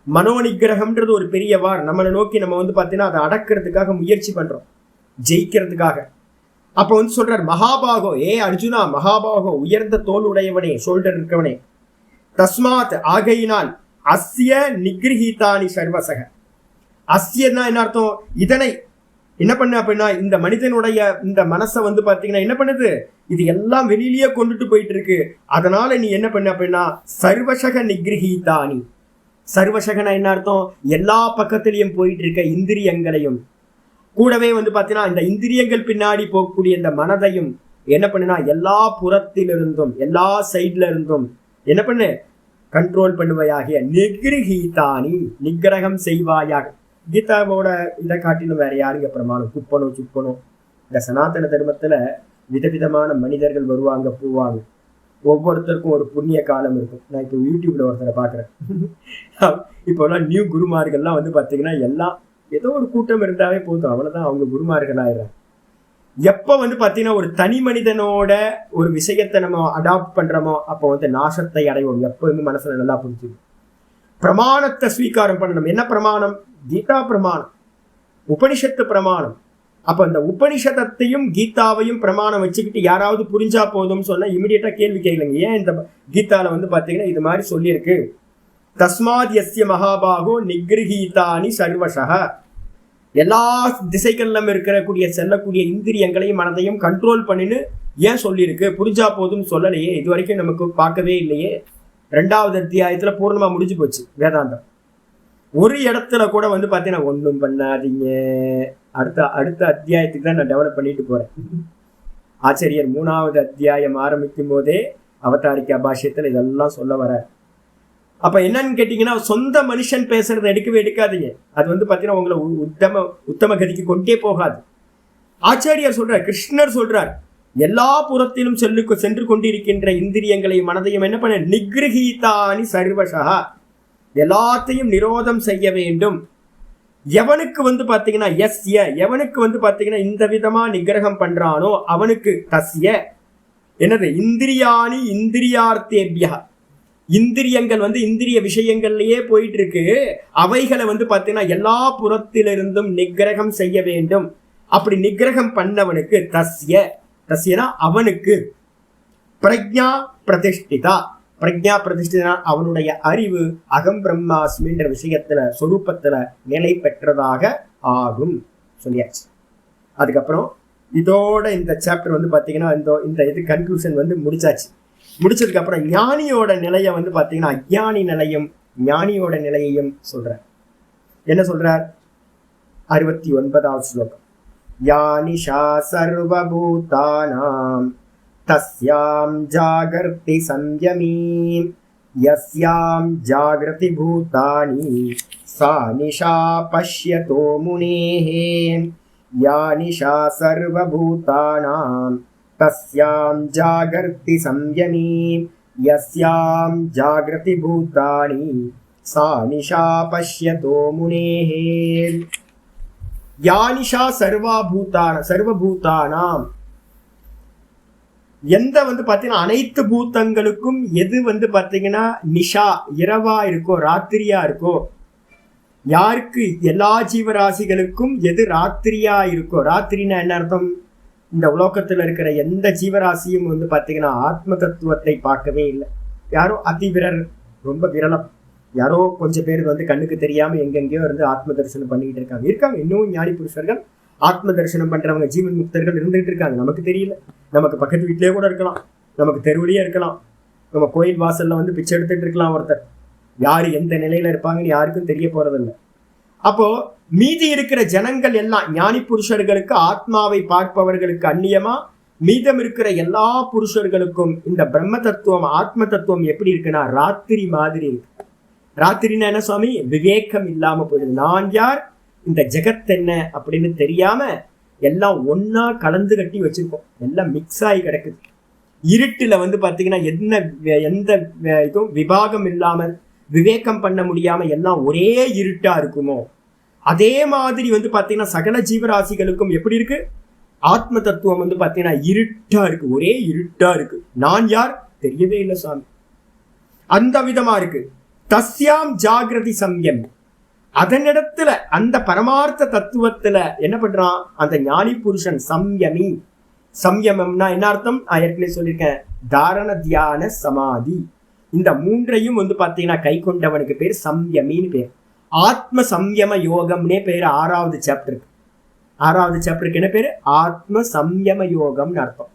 S1: மனோ நிகிரகம்ன்றது ஒரு பெரிய வார். நம்மளை நோக்கி நம்ம வந்து பாத்தீங்கன்னா அதை அடக்கிறதுக்காக முயற்சி பண்றோம், ஜெயிக்கிறதுக்காக. அப்ப வந்து சொல்றார் மகாபாகோ, ஏ அர்ஜுனா, மகாபாகோ உயர்ந்த தோல் உடையவனே, ஷோல்டர் இருக்கவனே. தஸ்மாத் ஆகையினால் அஸ்ய நிகிரஹீதானி சர்வசக. அஸ்யன்னா என்ன அர்த்தம்? இதனை என்ன பண்ணு அப்படின்னா இந்த மனிதனுடைய இந்த மனசை வந்து பாத்தீங்கன்னா என்ன பண்ணுது? இது எல்லாம் வெளியிலேயே கொண்டுட்டு போயிட்டு இருக்கு. அதனால நீ என்ன பண்ணு அப்படின்னா சர்வசக நிகிரஹீதானி. சர்வசகனா என்ன அர்த்தம்? எல்லா பக்கத்திலையும் போயிட்டு இருக்க இந்திரியங்களையும் கூடவே வந்து பாத்தீங்கன்னா இந்த இந்திரியங்கள் பின்னாடி போகக்கூடிய இந்த மனதையும் என்ன பண்ணுனா எல்லா புறத்திலிருந்தும் எல்லா சைட்ல இருந்தும் என்ன பண்ணு? கண்ட்ரோல் பண்ணுவையாகிய நிகிரஹீதானி, நிகிரகம் செய்வாயாக. கீதாவோட இதை காட்டிலும் வேற யாருங்க பிரமாணம்? குப்பனும் சுப்பனும் இந்த சனாதன தர்மத்துல விதவிதமான மனிதர்கள் வருவாங்க போவாங்க. ஒவ்வொருத்தருக்கும் ஒரு புண்ணிய காலம் இருக்கும். நான் இப்போ யூடியூப்ல ஒருத்தரை பாக்குறேன். இப்போலாம் நியூ குருமார்கள்லாம் வந்து பாத்தீங்கன்னா எல்லாம் ஏதோ ஒரு கூட்டம் இருந்தாவே போதும், அவ்வளவுதான் அவங்க குருமார்கள் ஆயிடுறாங்க. எப்ப வந்து பாத்தீங்கன்னா ஒரு தனி மனிதனோட ஒரு விஷயத்தை நம்ம அடாப்ட் பண்றோமோ அப்போ வந்து நாசத்தை அடைவோம். எப்பவுமே மனசுல நல்லா புரிஞ்சுது. பிரமாணத்தை ஸ்வீகாரம் பண்ணணும். என்ன பிரமாணம்? கீதா பிரமாணம், உபனிஷத்து பிரமாணம். அப்ப இந்த உபனிஷத்தையும் கீதாவையும் பிரமாணம் வச்சுக்கிட்டு யாராவது புரிஞ்சா போதும் சொன்னா இமிடியேட்டா கேள்வி கேளுங்க. ஏன் இந்த கீதால வந்து பாத்தீங்கன்னா இது மாதிரி சொல்லியிருக்கு, தஸ்மாத் யஸ்ய மகாபாகோ நிகிரஹீதானி சர்வசஹ, எல்லா திசைகளிலும் இருக்கக்கூடிய செல்லக்கூடிய இந்திரியங்களையும் மனதையும் கண்ட்ரோல் பண்ணின்னு ஏன் சொல்லியிருக்கு? புரிஞ்சா போதும் சொல்லலையே, இது வரைக்கும் நமக்கு பார்க்கவே இல்லையே. 2வது அத்தியாயத்துல பூர்ணமா முடிஞ்சு போச்சு வேதாந்தம். ஒரு இடத்துல கூட வந்து பாத்தீங்கன்னா ஒன்றும் பண்ணாதீங்க, அடுத்த அத்தியாயத்துக்கு தான் நான் டெவலப் பண்ணிட்டு போறேன். ஆச்சரியர் 3வது அத்தியாயம் ஆரம்பிக்கும் போதே அவதாரிக்க பாஷ்யத்துல இதெல்லாம் சொல்ல வர. அப்ப என்னன்னு கேட்டீங்கன்னா, சொந்த மனுஷன் பேசுறதை எடுக்காதீங்க. அது வந்து பாத்தீங்கன்னா உங்களை உத்தம கதிக்கு கொண்டே போகாது. ஆச்சாரியார் சொல்றார், கிருஷ்ணர் சொல்றார், எல்லா புறத்திலும் சென்று கொண்டிருக்கின்ற இந்திரியங்களை மனதையும் என்ன பண்ண, நிகிரஹீதானி சர்வசஹ, எல்லாத்தையும் நிரோதம் செய்ய வேண்டும். எவனுக்கு வந்து பாத்தீங்கன்னா எவனுக்கு வந்து பாத்தீங்கன்னா இந்த விதமா நிகிரகம் பண்றானோ அவனுக்கு தஸ்ய என்னது, இந்திரியாணி இந்திரியார்த்தேபியா, இந்திரியங்கள் வந்து இந்திரிய விஷயங்கள்லயே போயிட்டு இருக்கு, அவைகளை வந்து பாத்தீங்கன்னா எல்லா புறத்திலிருந்தும் நிகிரகம் செய்ய வேண்டும். அப்படி நிகிரகம் பண்ணவனுக்கு தஸ்யனா அவனுக்கு பிரக்ஞா பிரதிஷ்டிதா, பிரக்ஞா பிரதிஷ்டிதா அவனுடைய அறிவு அகம் பிரம்மாஸ்மின்ற விஷயத்துல சொரூபத்துல நிலை பெற்றதாக ஆகும் சொல்லியாச்சு. அதுக்கப்புறம் இதோட இந்த சாப்டர் வந்து பாத்தீங்கன்னா இந்த இது கன்க்ளூஷன் வந்து முடிச்சாச்சு. முடிச்சதுக்கு அப்புறம் ஞானியோட நிலைய வந்து பாத்தீங்கன்னா அஞ்ஞானி நிலையும் ஞானியோட நிலையையும் சொல்றார். என்ன சொல்றார்? 69வது ஸ்லோகம். யானிஷா சர்வபூதானாம் தஸ்யாம் ஜாகர்தி சம்யமீம் யஸ்யாம் ஜாகிரதி பூதானி சா நிஷா பஷ்யதோ முனேஹே. யானிஷா சர்வபூதானாம் தஸ்யாம் ஜாகர்தி சம்யமீம் யஸ்யாம் ஜாகிரதி பூதானி சா நிஷா பஷ்யதோ முனேஹே. யானிஷா சர்வபூதானாம், எந்த வந்து பாத்தீங்கன்னா அனைத்து பூத்தங்களுக்கும் எது வந்து பாத்தீங்கன்னா நிஷா இரவா இருக்கோ ராத்திரியா இருக்கோ, யாருக்கு எல்லா ஜீவராசிகளுக்கும் எது ராத்திரியா இருக்கோ, ராத்திரினா என்ன அர்த்தம்? இந்த உலோகத்துல இருக்கிற எந்த ஜீவராசியும் வந்து பாத்தீங்கன்னா ஆத்ம தத்துவத்தை பார்க்கவே இல்லை. யாரோ அதிவிரர், ரொம்ப விரலம், யாரோ கொஞ்சம் பேர் வந்து கண்ணுக்கு தெரியாம எங்கெங்கயோ இருந்து ஆத்ம தரிசனம் பண்ணிட்டு இருக்காங்க. இன்னும் ஞானி புருஷர்கள் ஆத்ம தரிசனம் பண்றவங்க ஜீவன் முக்தர்கள் இருந்துகிட்டு இருக்காங்க. நமக்கு தெரியல. நமக்கு பக்கத்து வீட்டிலேயே கூட இருக்கலாம், நமக்கு தெருவிலேயே இருக்கலாம், நம்ம கோயில் வாசல்ல வந்து பிச்சை எடுத்துட்டு இருக்கலாம் ஒருத்தர். யாரு எந்த நிலையில இருப்பாங்கன்னு யாருக்கும் தெரிய போறதில்லை. அப்போ மீதி இருக்கிற ஜனங்கள் எல்லாம் ஞானி புருஷர்களுக்கு, ஆத்மாவை பார்ப்பவர்களுக்கு அந்நியமா மீதம் இருக்கிற எல்லா புருஷர்களுக்கும் இந்த பிரம்ம தத்துவம் ஆத்ம தத்துவம் எப்படி இருக்குன்னா ராத்திரி மாதிரி இருக்கு. ராத்திரினா என்ன சுவாமி? விவேகம் இல்லாம போயிடுது. நான் யார், இந்த ஜெகத் என்ன அப்படின்னு தெரியாம எல்லாம் ஒன்னா கலந்து கட்டி வச்சிருக்கோம், எல்லாம் மிக்ஸ் ஆகி கிடக்குது. இருட்டுல வந்து பாத்தீங்கன்னா எந்த இதுவும் விபாகம் இல்லாம விவேகம் பண்ண முடியாம எல்லாம் ஒரே இருட்டா இருக்குமோ, அதே மாதிரி வந்து பாத்தீங்கன்னா சகல ஜீவராசிகளுக்கும் எப்படி இருக்கு, ஆத்ம தத்துவம் வந்து பாத்தீங்கன்னா இருட்டா இருக்கு, ஒரே இருட்டா இருக்கு. நான் யார் தெரியவே இல்லை சுவாமி, அந்த விதமா இருக்கு. தஸ்யாம் ஜாகிரதி சம்யம், அதனிடத்துல அந்த பரமார்த்த தத்துவத்துல என்ன பண்றான் அந்த ஞானி புருஷன்? சம்யமி. சம்யமம்னா என்ன அர்த்தம்? ஏற்கனவே சொல்லியிருக்கேன், தாரண தியான சமாதி. இந்த மூன்றையும் வந்து பாத்தீங்கன்னா கை கொண்டவனுக்கு பேர் சம்யமின்னு பேர். ஆத்ம சம்யம யோகம்னே பேர் 6வது சாப்டருக்கு. 6வது சாப்டருக்கு என்ன பேரு? ஆத்ம சம்யம யோகம்னு அர்த்தம்.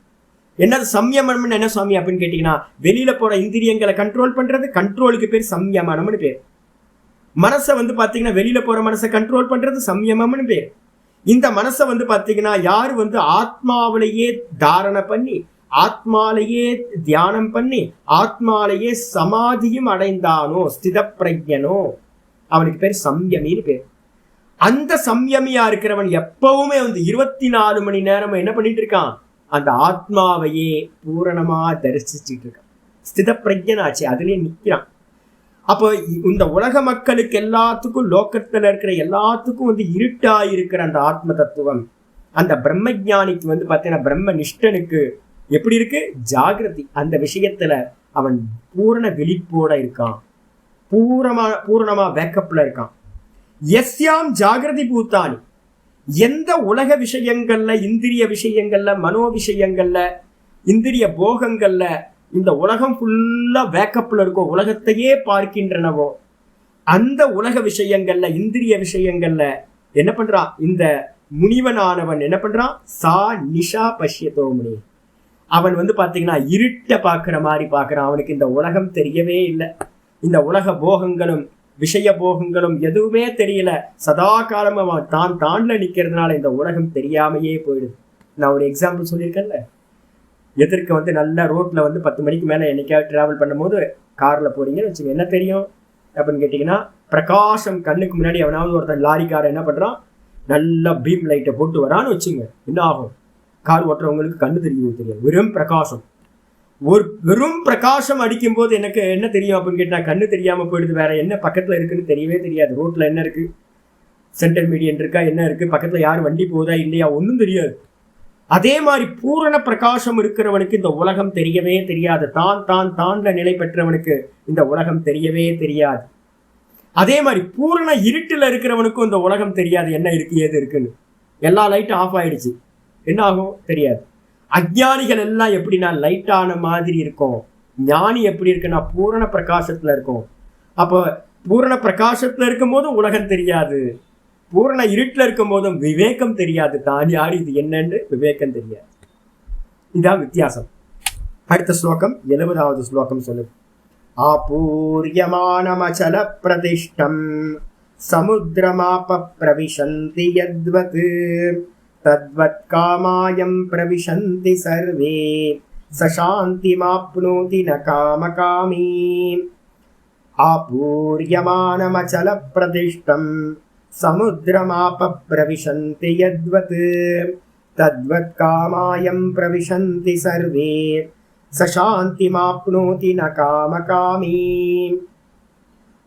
S1: என்னது சம்யமனம்னு என்ன சுவாமி அப்படின்னு கேட்டீங்கன்னா, வெளியில போற இந்திரியங்களை கண்ட்ரோல் பண்றது, கண்ட்ரோலுக்கு பேர் சம்யமனம்னு பேர். மனசை வந்து பாத்தீங்கன்னா வெளியில போற மனசை கண்ட்ரோல் பண்றது சம்யமம்னு பேர். இந்த மனசை வந்து பாத்தீங்கன்னா யாரு வந்து ஆத்மாவிலேயே தாரணை பண்ணி, ஆத்மாலேயே தியானம் பண்ணி, ஆத்மாலேயே சமாதியும் அடைந்தானோ, ஸ்தித பிரஜனோ, அவனுக்கு பேர் சம்யமின்னு பேர். அந்த சம்யமியா இருக்கிறவன் எப்பவுமே வந்து 24 மணி நேரம் என்ன பண்ணிட்டு இருக்கான், அந்த ஆத்மாவையே பூரணமா தரிசிச்சுட்டு இருக்கான். ஸ்தித பிரஜனாச்சு, அதுலயே நிக்கிறான். அப்போ இந்த உலக மக்களுக்கு எல்லாத்துக்கும், லோக்கத்துல இருக்கிற எல்லாத்துக்கும் வந்து இருட்டா இருக்கிற அந்த ஆத்ம தத்துவம் அந்த பிரம்ம ஞானிக்கு வந்து பார்த்தீங்கன்னா பிரம்ம நிஷ்டனுக்கு எப்படி இருக்கு, ஜாகிரதி. அந்த விஷயத்துல அவன் பூரண விழிப்போட இருக்கான், பூரணமா வேக்கப்ல இருக்கான். எஸ்யாம் ஜாகிரதி பூத்தானி, எந்த உலக விஷயங்கள்ல, இந்திரிய விஷயங்கள்ல, மனோ விஷயங்கள்ல, இந்திரிய போகங்கள்ல இந்த உலகம் ஃபுல்லா வேக்கப்ல இருக்கும், உலகத்தையே பார்க்கின்றனவோ, அந்த உலக விஷயங்கள்ல, இந்திரிய விஷயங்கள்ல என்ன பண்றான், இந்த முனிவனானவன் என்ன பண்றான், சா நிஷா பஷ்யதோ முனி, அவன் வந்து பாத்தீங்கன்னா இருட்ட பாக்குற மாதிரி பாக்குறான். அவனுக்கு இந்த உலகம் தெரியவே இல்லை, இந்த உலக போகங்களும் விஷய போகங்களும் எதுவுமே தெரியல. சதா காலம் அவன் தான்ல நிக்கிறதுனால இந்த உலகம் தெரியாமையே போயிடுது. நான் ஒரு எக்ஸாம்பிள் சொல்லியிருக்கேன்ல, எதற்கு வந்து நல்ல ரோட்ல வந்து 10 மணிக்கு மேல என்னைக்காவது டிராவல் பண்ணும்போது கார்ல போறீங்கன்னு வச்சுங்க, என்ன தெரியும் அப்படின்னு கேட்டீங்கன்னா, பிரகாசம் கண்ணுக்கு முன்னாடி எவனாவது ஒருத்தன் லாரிக்காரன் என்ன பண்றான், நல்ல பீம் லைட்டை போட்டு வரான்னு வச்சுங்க, என்ன ஆகும், கார் ஓட்டுறவங்களுக்கு கண்ணு தெரியாது, வெறும் பிரகாசம். வெறும் பிரகாசம் அடிக்கும் போது எனக்கு என்ன தெரியும் அப்படின்னு கேட்டா, கண்ணு தெரியாம போயிடுது, வேற என்ன பக்கத்துல இருக்குன்னு தெரியவே தெரியாது. ரோட்ல என்ன இருக்கு, சென்டர் மீடியன் இருக்கா, என்ன இருக்கு, பக்கத்துல யார் வண்டி போதா இல்லையா, ஒன்றும் தெரியாது. அதே மாதிரி பூரண பிரகாசம் இருக்கிறவனுக்கு இந்த உலகம் தெரியவே தெரியாது. தான்ல நிலை பெற்றவனுக்கு இந்த உலகம் தெரியவே தெரியாது. அதே மாதிரி பூரண இருட்டுல இருக்கிறவனுக்கும் இந்த உலகம் தெரியாது, என்ன இருக்கு ஏது இருக்குன்னு. எல்லா லைட்டும் ஆஃப் ஆயிடுச்சு, என்ன ஆகும் தெரியாது. அஞ்ஞானிகள் எல்லாம் எப்படின்னா லைட்டான மாதிரி இருக்கும், ஞானி எப்படி இருக்குன்னா பூரண பிரகாசத்துல இருக்கும். அப்போ பூரண பிரகாசத்துல இருக்கும் போதும் உலகம் தெரியாது, பூரண இருட்டுல இருக்கும் போதும் விவேகம் தெரியாது, தான் யாரு இது என்னன்னு விவேகம் தெரியாது. இதுதான் வித்தியாசம். அடுத்த ஸ்லோகம் 70வது ஸ்லோகம் சொல்லுது. ஆபூர்யமானமசல பிரதிஷ்டம் சமுத்திரமாப பிரவிசந்தி யத்வத் தத்வத் காமாயம் பிரவிசந்தி சர்வே சசாந்திமாப்னோதி ந காமகாமி. ஆபூர்யமானமசல பிரதிஷ்டம் சமுத்திரமாப பிரவிசந்தி யத்வத் தத்வத் காமாயம் பிரவிசந்தி சர்வே சசாந்திமாப்னோதி ந காமகாமி.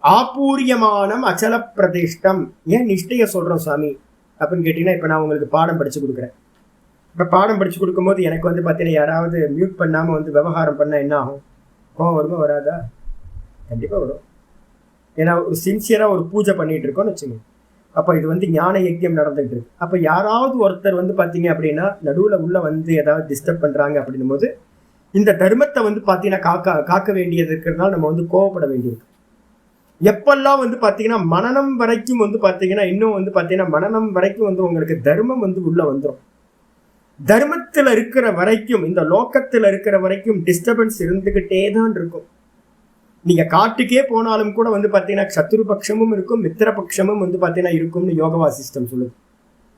S1: ஆபூரியமானம் அச்சல பிரதிஷ்டம். ஏன் நிஷ்டைய சொல்றோம் சாமி அப்படின்னு கேட்டீங்கன்னா, இப்ப நான் உங்களுக்கு பாடம் படிச்சு கொடுக்குறேன். இப்ப பாடம் படிச்சு கொடுக்கும்போது எனக்கு வந்து பார்த்தீங்கன்னா யாராவது மியூட் பண்ணாம வந்து விவகாரம் பண்ணா என்ன ஆகும், கோவம் வருமா வராதா? கண்டிப்பா வரும். ஏன்னா ஒரு சின்சியரா ஒரு பூஜை பண்ணிட்டு இருக்கோம்னு வச்சுங்க, அப்போ இது வந்து ஞான யஜ்யம் நடந்துட்டு இருக்கு. அப்போ யாராவது ஒருத்தர் வந்து பார்த்தீங்க அப்படின்னா நடுவில் உள்ள வந்து ஏதாவது டிஸ்டர்ப் பண்ணுறாங்க அப்படின்னும் போது இந்த தர்மத்தை வந்து பார்த்தீங்கன்னா காக்க வேண்டியது இருக்கிறதுனால நம்ம வந்து கோவப்பட வேண்டியிருக்கு. எப்பெல்லாம் வந்து பார்த்தீங்கன்னா மனநம் வரைக்கும் வந்து பார்த்தீங்கன்னா, இன்னும் வந்து பார்த்தீங்கன்னா மனநம் வரைக்கும் வந்து உங்களுக்கு தர்மம் வந்து உள்ள வந்துடும். தர்மத்தில் இருக்கிற வரைக்கும், இந்த லோக்கத்தில் இருக்கிற வரைக்கும் டிஸ்டர்பன்ஸ் இருந்துகிட்டே தான் இருக்கும். நீங்க காட்டுக்கே போனாலும் கூட வந்து பாத்தீங்கன்னா சத்துரு பட்சமும் இருக்கும், மித்திர பட்சமும் வந்து பாத்தீங்கன்னா இருக்கும்னு யோக வாசிஷ்டம் சொல்லுது.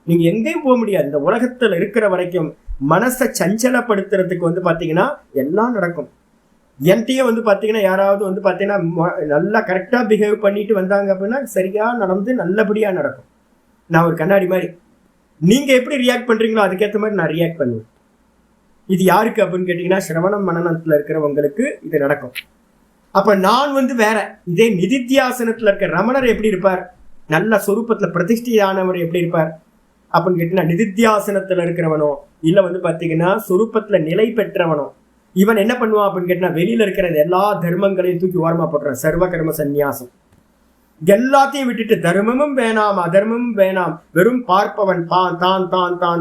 S1: நீங்க எங்கேயும் போக முடியாது. இந்த உலகத்துல இருக்கிற வரைக்கும் மனசை சஞ்சலப்படுத்துறதுக்கு வந்து பாத்தீங்கன்னா எல்லாம் நடக்கும். என்கிட்டயே வந்து பாத்தீங்கன்னா யாராவது வந்து பாத்தீங்கன்னா நல்லா கரெக்டா பிஹேவ் பண்ணிட்டு வந்தாங்க அப்படின்னா சரியா நடந்து நல்லபடியா நடக்கும். நான் ஒரு கண்ணாடி மாதிரி, நீங்க எப்படி ரியாக்ட் பண்றீங்களோ அதுக்கேற்ற மாதிரி நான் ரியாக்ட் பண்ணுவேன். இது யாருக்கு அப்படின்னு கேட்டீங்கன்னா சிரவணம் மனநத்துல இருக்கிறவங்களுக்கு இது நடக்கும். அப்ப நான் வந்து வேற. இதே நிதித்தியாசனத்துல இருக்க ரமணர் எப்படி இருப்பார், நல்ல சொரூபத்துல பிரதிஷ்டையானவர் எப்படி இருப்பார் அப்படின்னு கேட்டீங்கன்னா, நிதித்தியாசனத்துல இருக்கிறவனோ இல்ல வந்து பாத்தீங்கன்னா சொரூபத்துல நிலை பெற்றவனோ இவன் என்ன பண்ணுவான் அப்படின்னு கேட்டீங்கன்னா, வெளியில இருக்கிற எல்லா தர்மங்களையும் தூக்கி ஓரமா போட்டுறான். சர்வ கர்ம சந்நியாசம் எல்லாத்தையும் விட்டுட்டு தர்மமும் வேணாம் அதர்மமும் வேணாம், வெறும் பார்ப்பவன்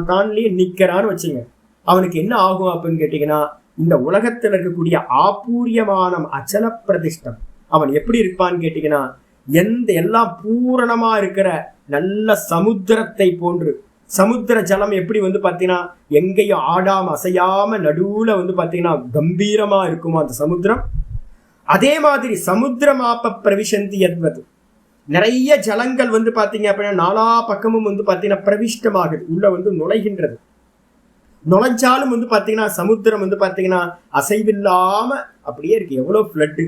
S1: தான்லயே நிக்கிறான்னு வச்சுங்க. அவனுக்கு என்ன ஆகும் அப்படின்னு கேட்டீங்கன்னா, இந்த உலகத்தில் இருக்கக்கூடிய ஆபூரியமானம் அச்சல பிரதிஷ்டம் அவன் எப்படி இருப்பான்னு கேட்டீங்கன்னா, எல்லாம் பூரணமா இருக்கிற நல்ல சமுத்திரத்தை போன்று. சமுத்திர ஜலம் எப்படி வந்து பாத்தீங்கன்னா எங்கேயும் ஆடாம அசையாம நடுவுல வந்து பாத்தீங்கன்னா கம்பீரமா இருக்குமோ அந்த சமுத்திரம், அதே மாதிரி சமுத்திரமாப்ப பிரவிசந்தி யத்வது. நிறைய ஜலங்கள் வந்து பாத்தீங்க அப்படின்னா நாலா பக்கமும் வந்து பாத்தீங்கன்னா பிரவிஷ்டமாகுது, உள்ள வந்து நுழைகின்றது. நுழைஞ்சாலும் வந்து பாத்தீங்கன்னா சமுத்திரம் வந்து பாத்தீங்கன்னா அசைவில்லாம அப்படியே இருக்கு. எவ்வளவு ஃப்ளட்டு,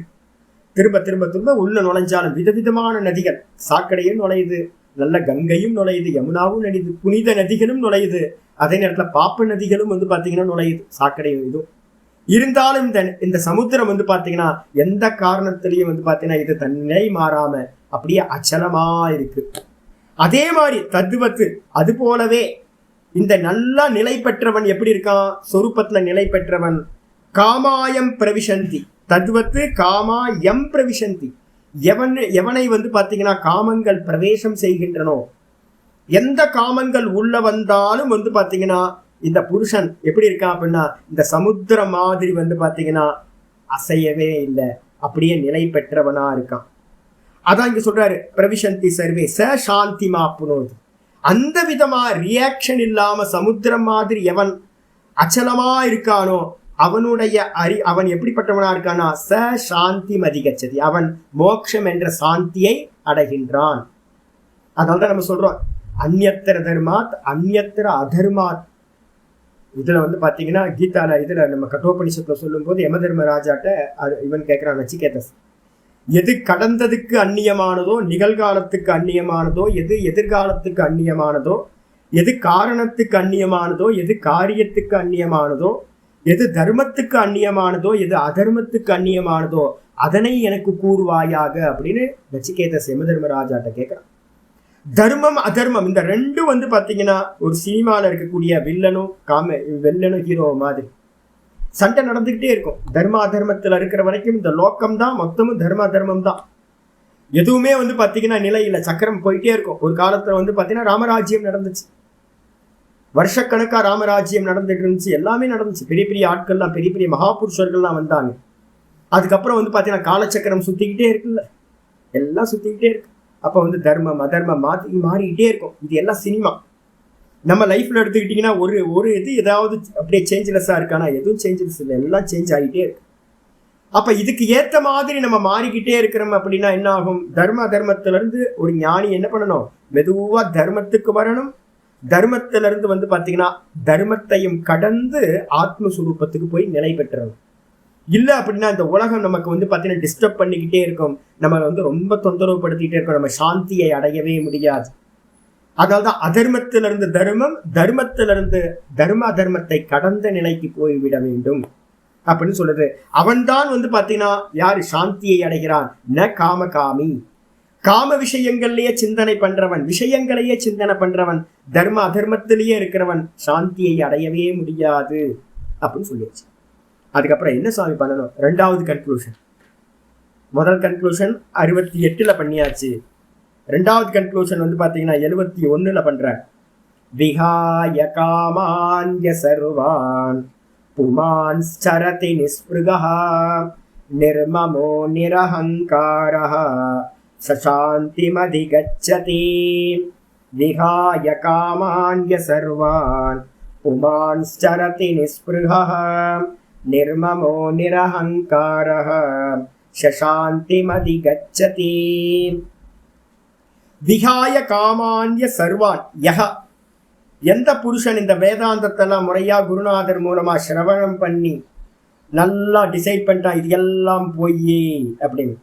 S1: திரும்ப திரும்ப திரும்ப உள்ள நுழைஞ்சாலும் விதவிதமான நதிகள், சாக்கடையும் நுழையுது, நல்ல கங்கையும் நுழையுது, யமுனாவும் நுழையுது, புனித நதிகளும் நுழையுது, அதே நேரத்துல பாப்ப நதிகளும் வந்து பாத்தீங்கன்னா நுழையுது, சாக்கடை இதுவும் இருந்தாலும் இந்த சமுத்திரம் வந்து பாத்தீங்கன்னா எந்த காரணத்திலையும் வந்து பாத்தீங்கன்னா இது தன் நிலை மாறாம அப்படியே அச்சலமா இருக்கு. அதே மாதிரி தத்துவத்து அது போலவே இந்த நல்லா நிலை பெற்றவன் எப்படி இருக்கான், சொரூபத்துல நிலை பெற்றவன் காமாயம் பிரவிசந்தி, தத்துவத்து காமாயம் பிரவிசந்தி, எவனை வந்து பாத்தீங்கன்னா காமங்கள் பிரவேசம் செய்கின்றனோ, எந்த காமங்கள் உள்ள வந்தாலும் வந்து பாத்தீங்கன்னா இந்த புருஷன் எப்படி இருக்கான் அப்படின்னா இந்த சமுத்திரம் மாதிரி வந்து பாத்தீங்கன்னா அசையவே இல்லை, அப்படியே நிலை பெற்றவனா இருக்கான். அதான் இங்க சொல்றாரு பிரவிசந்தி சர்வே ச சாந்தி மாப்புனோது. அந்த விதமா ரியாக்ஷன் இல்லாம சமுத்திரம் மாதிரி எவன் அச்சலமா இருக்கானோ அவன் எப்படிப்பட்டவனா இருக்கானா ச சாந்தி மதிகச்சதி, அவன் மோட்சம் என்ற சாந்தியை அடைகின்றான். அதனால்தான் நம்ம சொல்றோம் அந்யத்திர தர்மாத் அந்யத்திர அதர்மாத். இதுல வந்து பாத்தீங்கன்னா கீதால இதுல நம்ம கட்டோபனிஷத்துல சொல்லும் போது யம தர்மராஜாட்ட இவன் கேட்கிறான் நச்சிகேதஸ், எது கடந்ததுக்கு அந்நியமானதோ, நிகழ்காலத்துக்கு அந்நியமானதோ, எது எதிர்காலத்துக்கு அந்நியமானதோ, எது காரணத்துக்கு அந்நியமானதோ, எது காரியத்துக்கு அந்நியமானதோ, எது தர்மத்துக்கு அந்நியமானதோ, எது அதர்மத்துக்கு அந்நியமானதோ அதனை எனக்கு கூறுவாயாக அப்படின்னு நச்சிகேதஸ் யம தர்மராஜாட்ட கேட்கிறான். தர்மம் அதர்மம் இந்த ரெண்டும் வந்து பாத்தீங்கன்னா ஒரு சினிமால இருக்கக்கூடிய வில்லனும் ஹீரோ மாதிரி சண்டை நடந்துகிட்டே இருக்கும். தர்ம அதர்மத்துல இருக்கிற வரைக்கும் இந்த லோக்கம் தான் மொத்தமும் தர்ம அதர்மம் தான். எதுவுமே வந்து பாத்தீங்கன்னா நிலையில சக்கரம் போயிட்டே இருக்கும். ஒரு காலத்துல வந்து பாத்தீங்கன்னா ராமராஜ்யம் நடந்துச்சு, வருஷக்கணக்கா ராமராஜ்யம் நடந்துட்டு இருந்துச்சு, எல்லாமே நடந்துச்சு. பெரிய பெரிய ஆட்கள்லாம் பெரிய பெரிய மகாபுருஷர்கள்லாம் வந்தாங்க. அதுக்கப்புறம் வந்து பாத்தீங்கன்னா காலச்சக்கரம் சுத்திக்கிட்டே இருக்குல்ல, எல்லாம் சுத்திக்கிட்டே இருக்கு. அப்ப வந்து தர்மம் அதர்மம் மாறிக்கிட்டே இருக்கும். இது எல்லாம் சினிமா. நம்ம லைஃப்ல எடுத்துக்கிட்டீங்கன்னா ஒரு இது ஏதாவது அப்படியே சேஞ்சலஸா இருக்கானா, எதுவும் சேஞ்சலஸ் இல்லை, எல்லாம் சேஞ்ச் ஆகிட்டே இருக்கு. அப்ப இதுக்கு ஏத்த மாதிரி நம்ம மாறிக்கிட்டே இருக்கிறோம் அப்படின்னா என்ன ஆகும், தர்ம அதர்மத்துல இருந்து ஒரு ஞானி என்ன பண்ணணும், மெதுவா தர்மத்துக்கு வரணும். தர்மத்துல இருந்து வந்து பாத்தீங்கன்னா தர்மத்தையும் கடந்து ஆத்மஸ்வரூபத்துக்கு போய் நிலை பெற்றணும். இல்லை அப்படின்னா இந்த உலகம் நமக்கு வந்து பார்த்தீங்கன்னா டிஸ்டர்ப் பண்ணிக்கிட்டே இருக்கும், நம்ம வந்து ரொம்ப தொந்தரவு படுத்திக்கிட்டே இருக்கும், நம்ம சாந்தியை அடையவே முடியாது. அதனால்தான் அதர்மத்திலிருந்து தர்மம், தர்மத்திலிருந்து தர்ம அதர்மத்தை கடந்த நிலைக்கு போய்விட வேண்டும் அப்படின்னு சொல்லுது. அவன்தான் வந்து பார்த்தீங்கன்னா யாரு சாந்தியை அடைகிறான், ந காமகாமி, காம விஷயங்கள்லயே சிந்தனை பண்றவன், விஷயங்களையே சிந்தனை பண்றவன், தர்ம அதர்மத்திலேயே இருக்கிறவன் சாந்தியை அடையவே முடியாது அப்படின்னு சொல்லிடுச்சு. அதுக்கப்புறம் என்ன சுவாமி பண்ணணும், ரெண்டாவது கன்க்ளூஷன். முதல் கன்க்ளூஷன் 68ல பண்ணியாச்சு. ரெண்டாவது கன்க்ளூஷன் வந்து பாத்தீங்கன்னா 71ல பண்ற. விஹாய காமான்ய சர்வான் புமான் சரதி நிஸ்பிருகஹ நிர்மமோ நிரஹங்காரஹ சசாந்திமதிகச்சதி. விஹாய காமான்ய சர்வான் புமான் சரதி நிஸ்பிருகஹ நிர்மமோ நிரஹங்காரஹ சசாந்திமதிகச்சதி. விஹாய காமான்ய சர்வான் யஹ, எந்த புருஷன் இந்த வேதாந்தத்தெல்லாம் முறையா குருநாதர் மூலமா சிரவணம் பண்ணி நல்லா டிசைட் பண்ணிட்டான் இது எல்லாம் பொய் அப்படின்னு,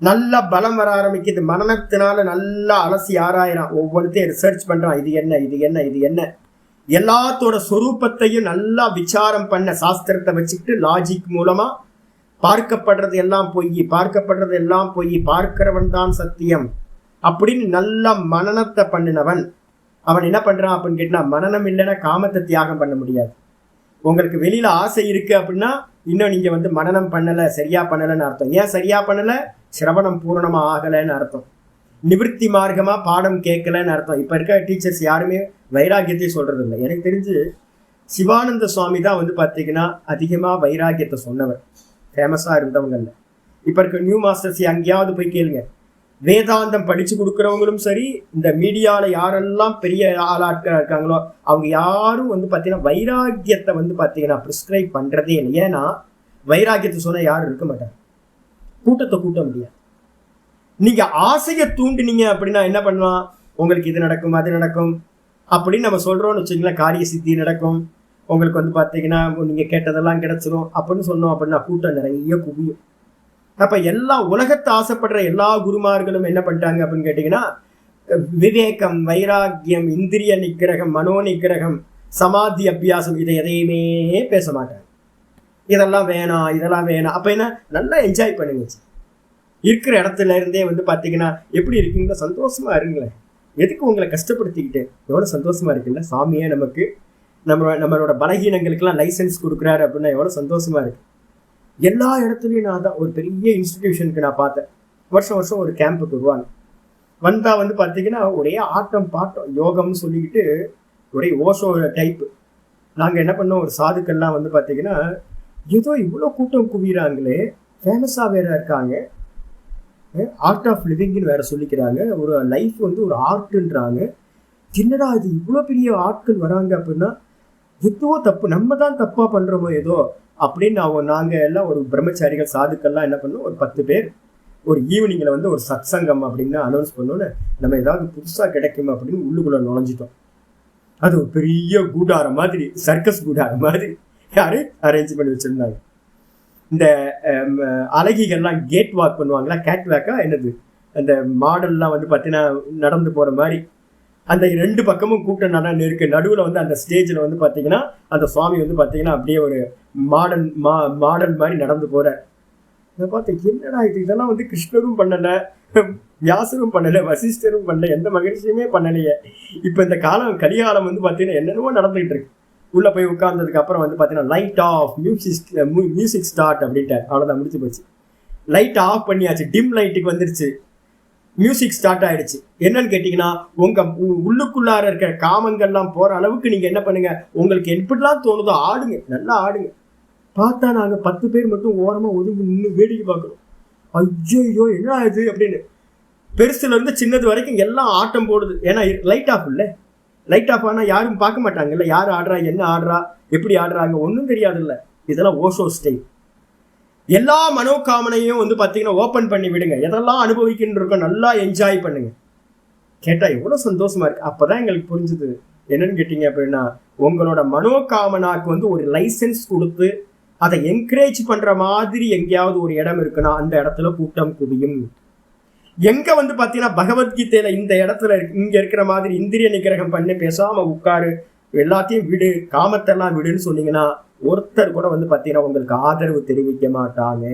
S1: நல்லா பலம் வர ஆரம்பிக்குது. மனநத்தினால நல்லா அலசி ஆராயிறான், ஒவ்வொருத்தையும் ரிசர்ச் பண்றான், இது என்ன இது என்ன இது என்ன, எல்லாத்தோட சொரூபத்தையும் நல்லா விசாரம் பண்ண சாஸ்திரத்தை வச்சுக்கிட்டு லாஜிக் மூலமா பார்க்கப்படுறது எல்லாம் பொய், பார்க்கப்படுறது எல்லாம் பொய், பார்க்கிறவன் தான் சத்தியம் அப்படின்னு நல்ல மனநத்தை பண்ணினவன் அவன் என்ன பண்றான் அப்படின்னு கேட்டா, மனநம் இல்லைன்னா காமத்தை தியாகம் பண்ண முடியாது. உங்களுக்கு வெளியில ஆசை இருக்கு அப்படின்னா இன்னும் நீங்க வந்து மனநம் பண்ணல, சரியா பண்ணலன்னு அர்த்தம். ஏன் சரியா பண்ணல, சிரவணம் பூரணமா ஆகலைன்னு அர்த்தம். நிவர்த்தி மார்க்கமா பாடம் கேட்கலன்னு அர்த்தம். இப்ப இருக்க டீச்சர்ஸ் யாருமே வைராகியத்தை சொல்றது இல்லை. எனக்கு தெரிஞ்சு சிவானந்த சுவாமி தான் வந்து பார்த்தீங்கன்னா அதிகமா வைராகியத்தை சொன்னவர், ஃபேமஸா இருந்தவங்கல்ல. இப்ப இருக்க நியூ மாஸ்டர்ஸ் அங்கேயாவது போய் கேளுங்க, வேதாந்தம் படிச்சு கொடுக்குறவங்களும் சரி, இந்த மீடியால யாரெல்லாம் பெரிய ஆளாட்கள் இருக்காங்களோ அவங்க யாரும் வந்து பார்த்தீங்கன்னா வைராகியத்தை வந்து பார்த்தீங்கன்னா ப்ரிஸ்கிரைப் பண்றதே இல்லை. ஏன்னா வைராகியத்தை சொன்னா யாரும் இருக்க மாட்டாங்க, கூட்டத்தை கூட்ட முடியாது. நீங்க ஆசையை தூண்டினீங்க அப்படின்னா என்ன பண்ணலாம், உங்களுக்கு இது நடக்கும் அது நடக்கும் அப்படின்னு நம்ம சொல்றோம்னு வச்சுங்களேன், காரிய சித்தி நடக்கும், உங்களுக்கு வந்து பார்த்தீங்கன்னா நீங்க கேட்டதெல்லாம் கிடைச்சிரும் அப்படின்னு சொன்னோம் அப்படின்னா கூட்டம் நிறைய குவியும். அப்ப எல்லா உலகத்தை ஆசைப்படுற எல்லா குருமார்களும் என்ன பண்ணிட்டாங்க அப்படின்னு கேட்டீங்கன்னா, விவேகம், வைராக்கியம், இந்திரிய நிக்கிரகம், மனோ நிக்கிரகம், சமாதி அபியாசம், இதை எதையுமே பேச மாட்டாங்க. இதெல்லாம் வேணாம், இதெல்லாம் வேணாம். அப்போ என்ன, நல்லா என்ஜாய் பண்ணுங்க. இருக்கிற இடத்துல இருந்தே வந்து பார்த்தீங்கன்னா எப்படி இருக்கீங்களோ சந்தோஷமா இருங்களேன். எதுக்கு உங்களை கஷ்டப்படுத்திக்கிட்டு? எவ்வளோ சந்தோஷமா இருக்குல்ல. சாமியே நமக்கு நம்மளோட பலகீனங்களுக்கெல்லாம் லைசன்ஸ் கொடுக்குறாரு அப்படின்னா எவ்வளோ சந்தோஷமா இருக்கு. எல்லா இடத்துலையும் நான் தான் ஒரு பெரிய இன்ஸ்டிடியூஷனுக்கு நான் பார்த்தேன். வருஷம் வருஷம் ஒரு கேம்புக்கு வருவாங்க. வந்தா வந்து பார்த்தீங்கன்னா ஒரே ஆட்டம் பாட்டம் யோகம்னு சொல்லிக்கிட்டு ஒரே ஓஷோ டைப்பு. நாங்கள் என்ன பண்ணோம், ஒரு சாதுக்கள்லாம் வந்து பார்த்தீங்கன்னா ஏதோ இவ்வளோ கூட்டம் குவிறாங்களே, ஃபேமஸாக வேற இருக்காங்க, ஆர்ட் ஆஃப் லிவிங்னு வேற சொல்லிக்கிறாங்க, ஒரு லைஃப் வந்து ஒரு ஆர்ட்ன்றாங்க. என்னடா இது இவ்வளோ பெரிய ஆட்கள் வராங்க அப்படின்னா எதுவோ தப்பு, நம்ம தான் தப்பாக பண்ணுறோமோ ஏதோ அப்படின்னு நாங்கள் எல்லாம் ஒரு பிரம்மச்சாரிகள் சாதுக்கள்லாம் என்ன பண்ணோம், ஒரு 10 பேர் ஒரு ஈவினிங்கில் வந்து ஒரு சத்சங்கம் அப்படின்னு அனௌன்ஸ் பண்ணோன்னு நம்ம ஏதாவது புதுசாக கிடைக்கும் அப்படின்னு உள்ளுக்குள்ளே நுழைஞ்சிட்டோம். அது ஒரு பெரிய கூடாரம் மாதிரி, சர்க்கஸ் கூடாரம் மாதிரி யாரு அரேஞ்ச் பண்ணி வச்சுருந்தாங்க. இந்த அழகிகள்லாம் கேட் வாக் பண்ணுவாங்களா, கேட் வாக்கா என்னது, அந்த மாடல்லாம் வந்து பார்த்தீங்கன்னா நடந்து போகிற மாதிரி அந்த 2 பக்கமும் கூட்டம் நடந்து இருக்கு. நடுவில் வந்து அந்த ஸ்டேஜில் வந்து பார்த்தீங்கன்னா அந்த சுவாமி வந்து பார்த்தீங்கன்னா அப்படியே ஒரு மாடல் மாதிரி நடந்து போகிறார். இதை பார்த்து என்னடா இது, இதெல்லாம் வந்து கிருஷ்ணரும் பண்ணலை, வியாசரும் பண்ணலை, வசிஷ்டரும் பண்ணலை, எந்த மகிழ்ச்சியுமே பண்ணலையே. இப்போ இந்த காலம் கலிகாலம் வந்து பார்த்தீங்கன்னா என்னென்னமோ நடந்துகிட்டு இருக்கு. உள்ளே போய் உட்கார்ந்ததுக்கு அப்புறம் வந்து பார்த்தீங்கன்னா லைட் ஆஃப், மியூசிக் ஸ்டார்ட் அப்படின்ட்டு அவ்வளோதான், முடிச்சு போச்சு. லைட் ஆஃப் பண்ணியாச்சு, டிம் லைட்டுக்கு வந்துருச்சு, மியூசிக் ஸ்டார்ட் ஆயிடுச்சு. என்னன்னு கேட்டிங்கன்னா உங்கள் உள்ளுக்குள்ளார இருக்கிற காமங்கள்லாம் போகிற அளவுக்கு நீங்கள் என்ன பண்ணுங்க, உங்களுக்கு எப்படிலாம் தோணுதோ ஆடுங்க, நல்லா ஆடுங்க. பார்த்தா நாங்கள் 10 பேர் மட்டும் ஓரமாக ஒதுங்கி நின்று வேடிக்கை பார்க்குறோம். ஐயோ என்ன இது அப்படின்னு. பெருசுலேருந்து சின்னது வரைக்கும் எல்லாம் ஆட்டம் போடுது. ஏன்னா லைட் ஆஃப் இல்லை, லைட் ஆஃப் ஆனால் யாரும் பார்க்க மாட்டாங்கல்ல, யார் ஆடுறா, என்ன ஆடுறா, எப்படி ஆடுறாங்க, ஒன்றும் தெரியாதுல்ல. இதெல்லாம் ஓஷோ ஸ்டைல். எல்லா மனோகாமனையும் வந்து பார்த்தீங்கன்னா ஓப்பன் பண்ணி விடுங்க, எதெல்லாம் அனுபவிக்கின்றோம் நல்லா என்ஜாய் பண்ணுங்க. கேட்டால் எவ்வளோ சந்தோஷமா இருக்கு. அப்போதான் எங்களுக்கு புரிஞ்சுது என்னன்னு கேட்டீங்க அப்படின்னா, உங்களோட மனோகாமனாக்கு வந்து ஒரு லைசன்ஸ் கொடுத்து அதை என்கரேஜ் பண்ற மாதிரி எங்கேயாவது ஒரு இடம் இருக்குன்னா அந்த இடத்துல கூட்டம் குவியும். எங்க வந்து பாத்தீங்கன்னா பகவத்கீதையில இந்த இடத்துல இங்க இருக்கிற மாதிரி இந்திரிய நிகிரகம் பண்ணி பேசாம உட்காரு, எல்லாத்தையும் விடு, காமத்தெல்லாம் விடுன்னு சொன்னீங்கன்னா ஒருத்தர் கூட வந்து பாத்தீங்கன்னா உங்களுக்கு ஆதரவு தெரிவிக்க மாட்டாங்க.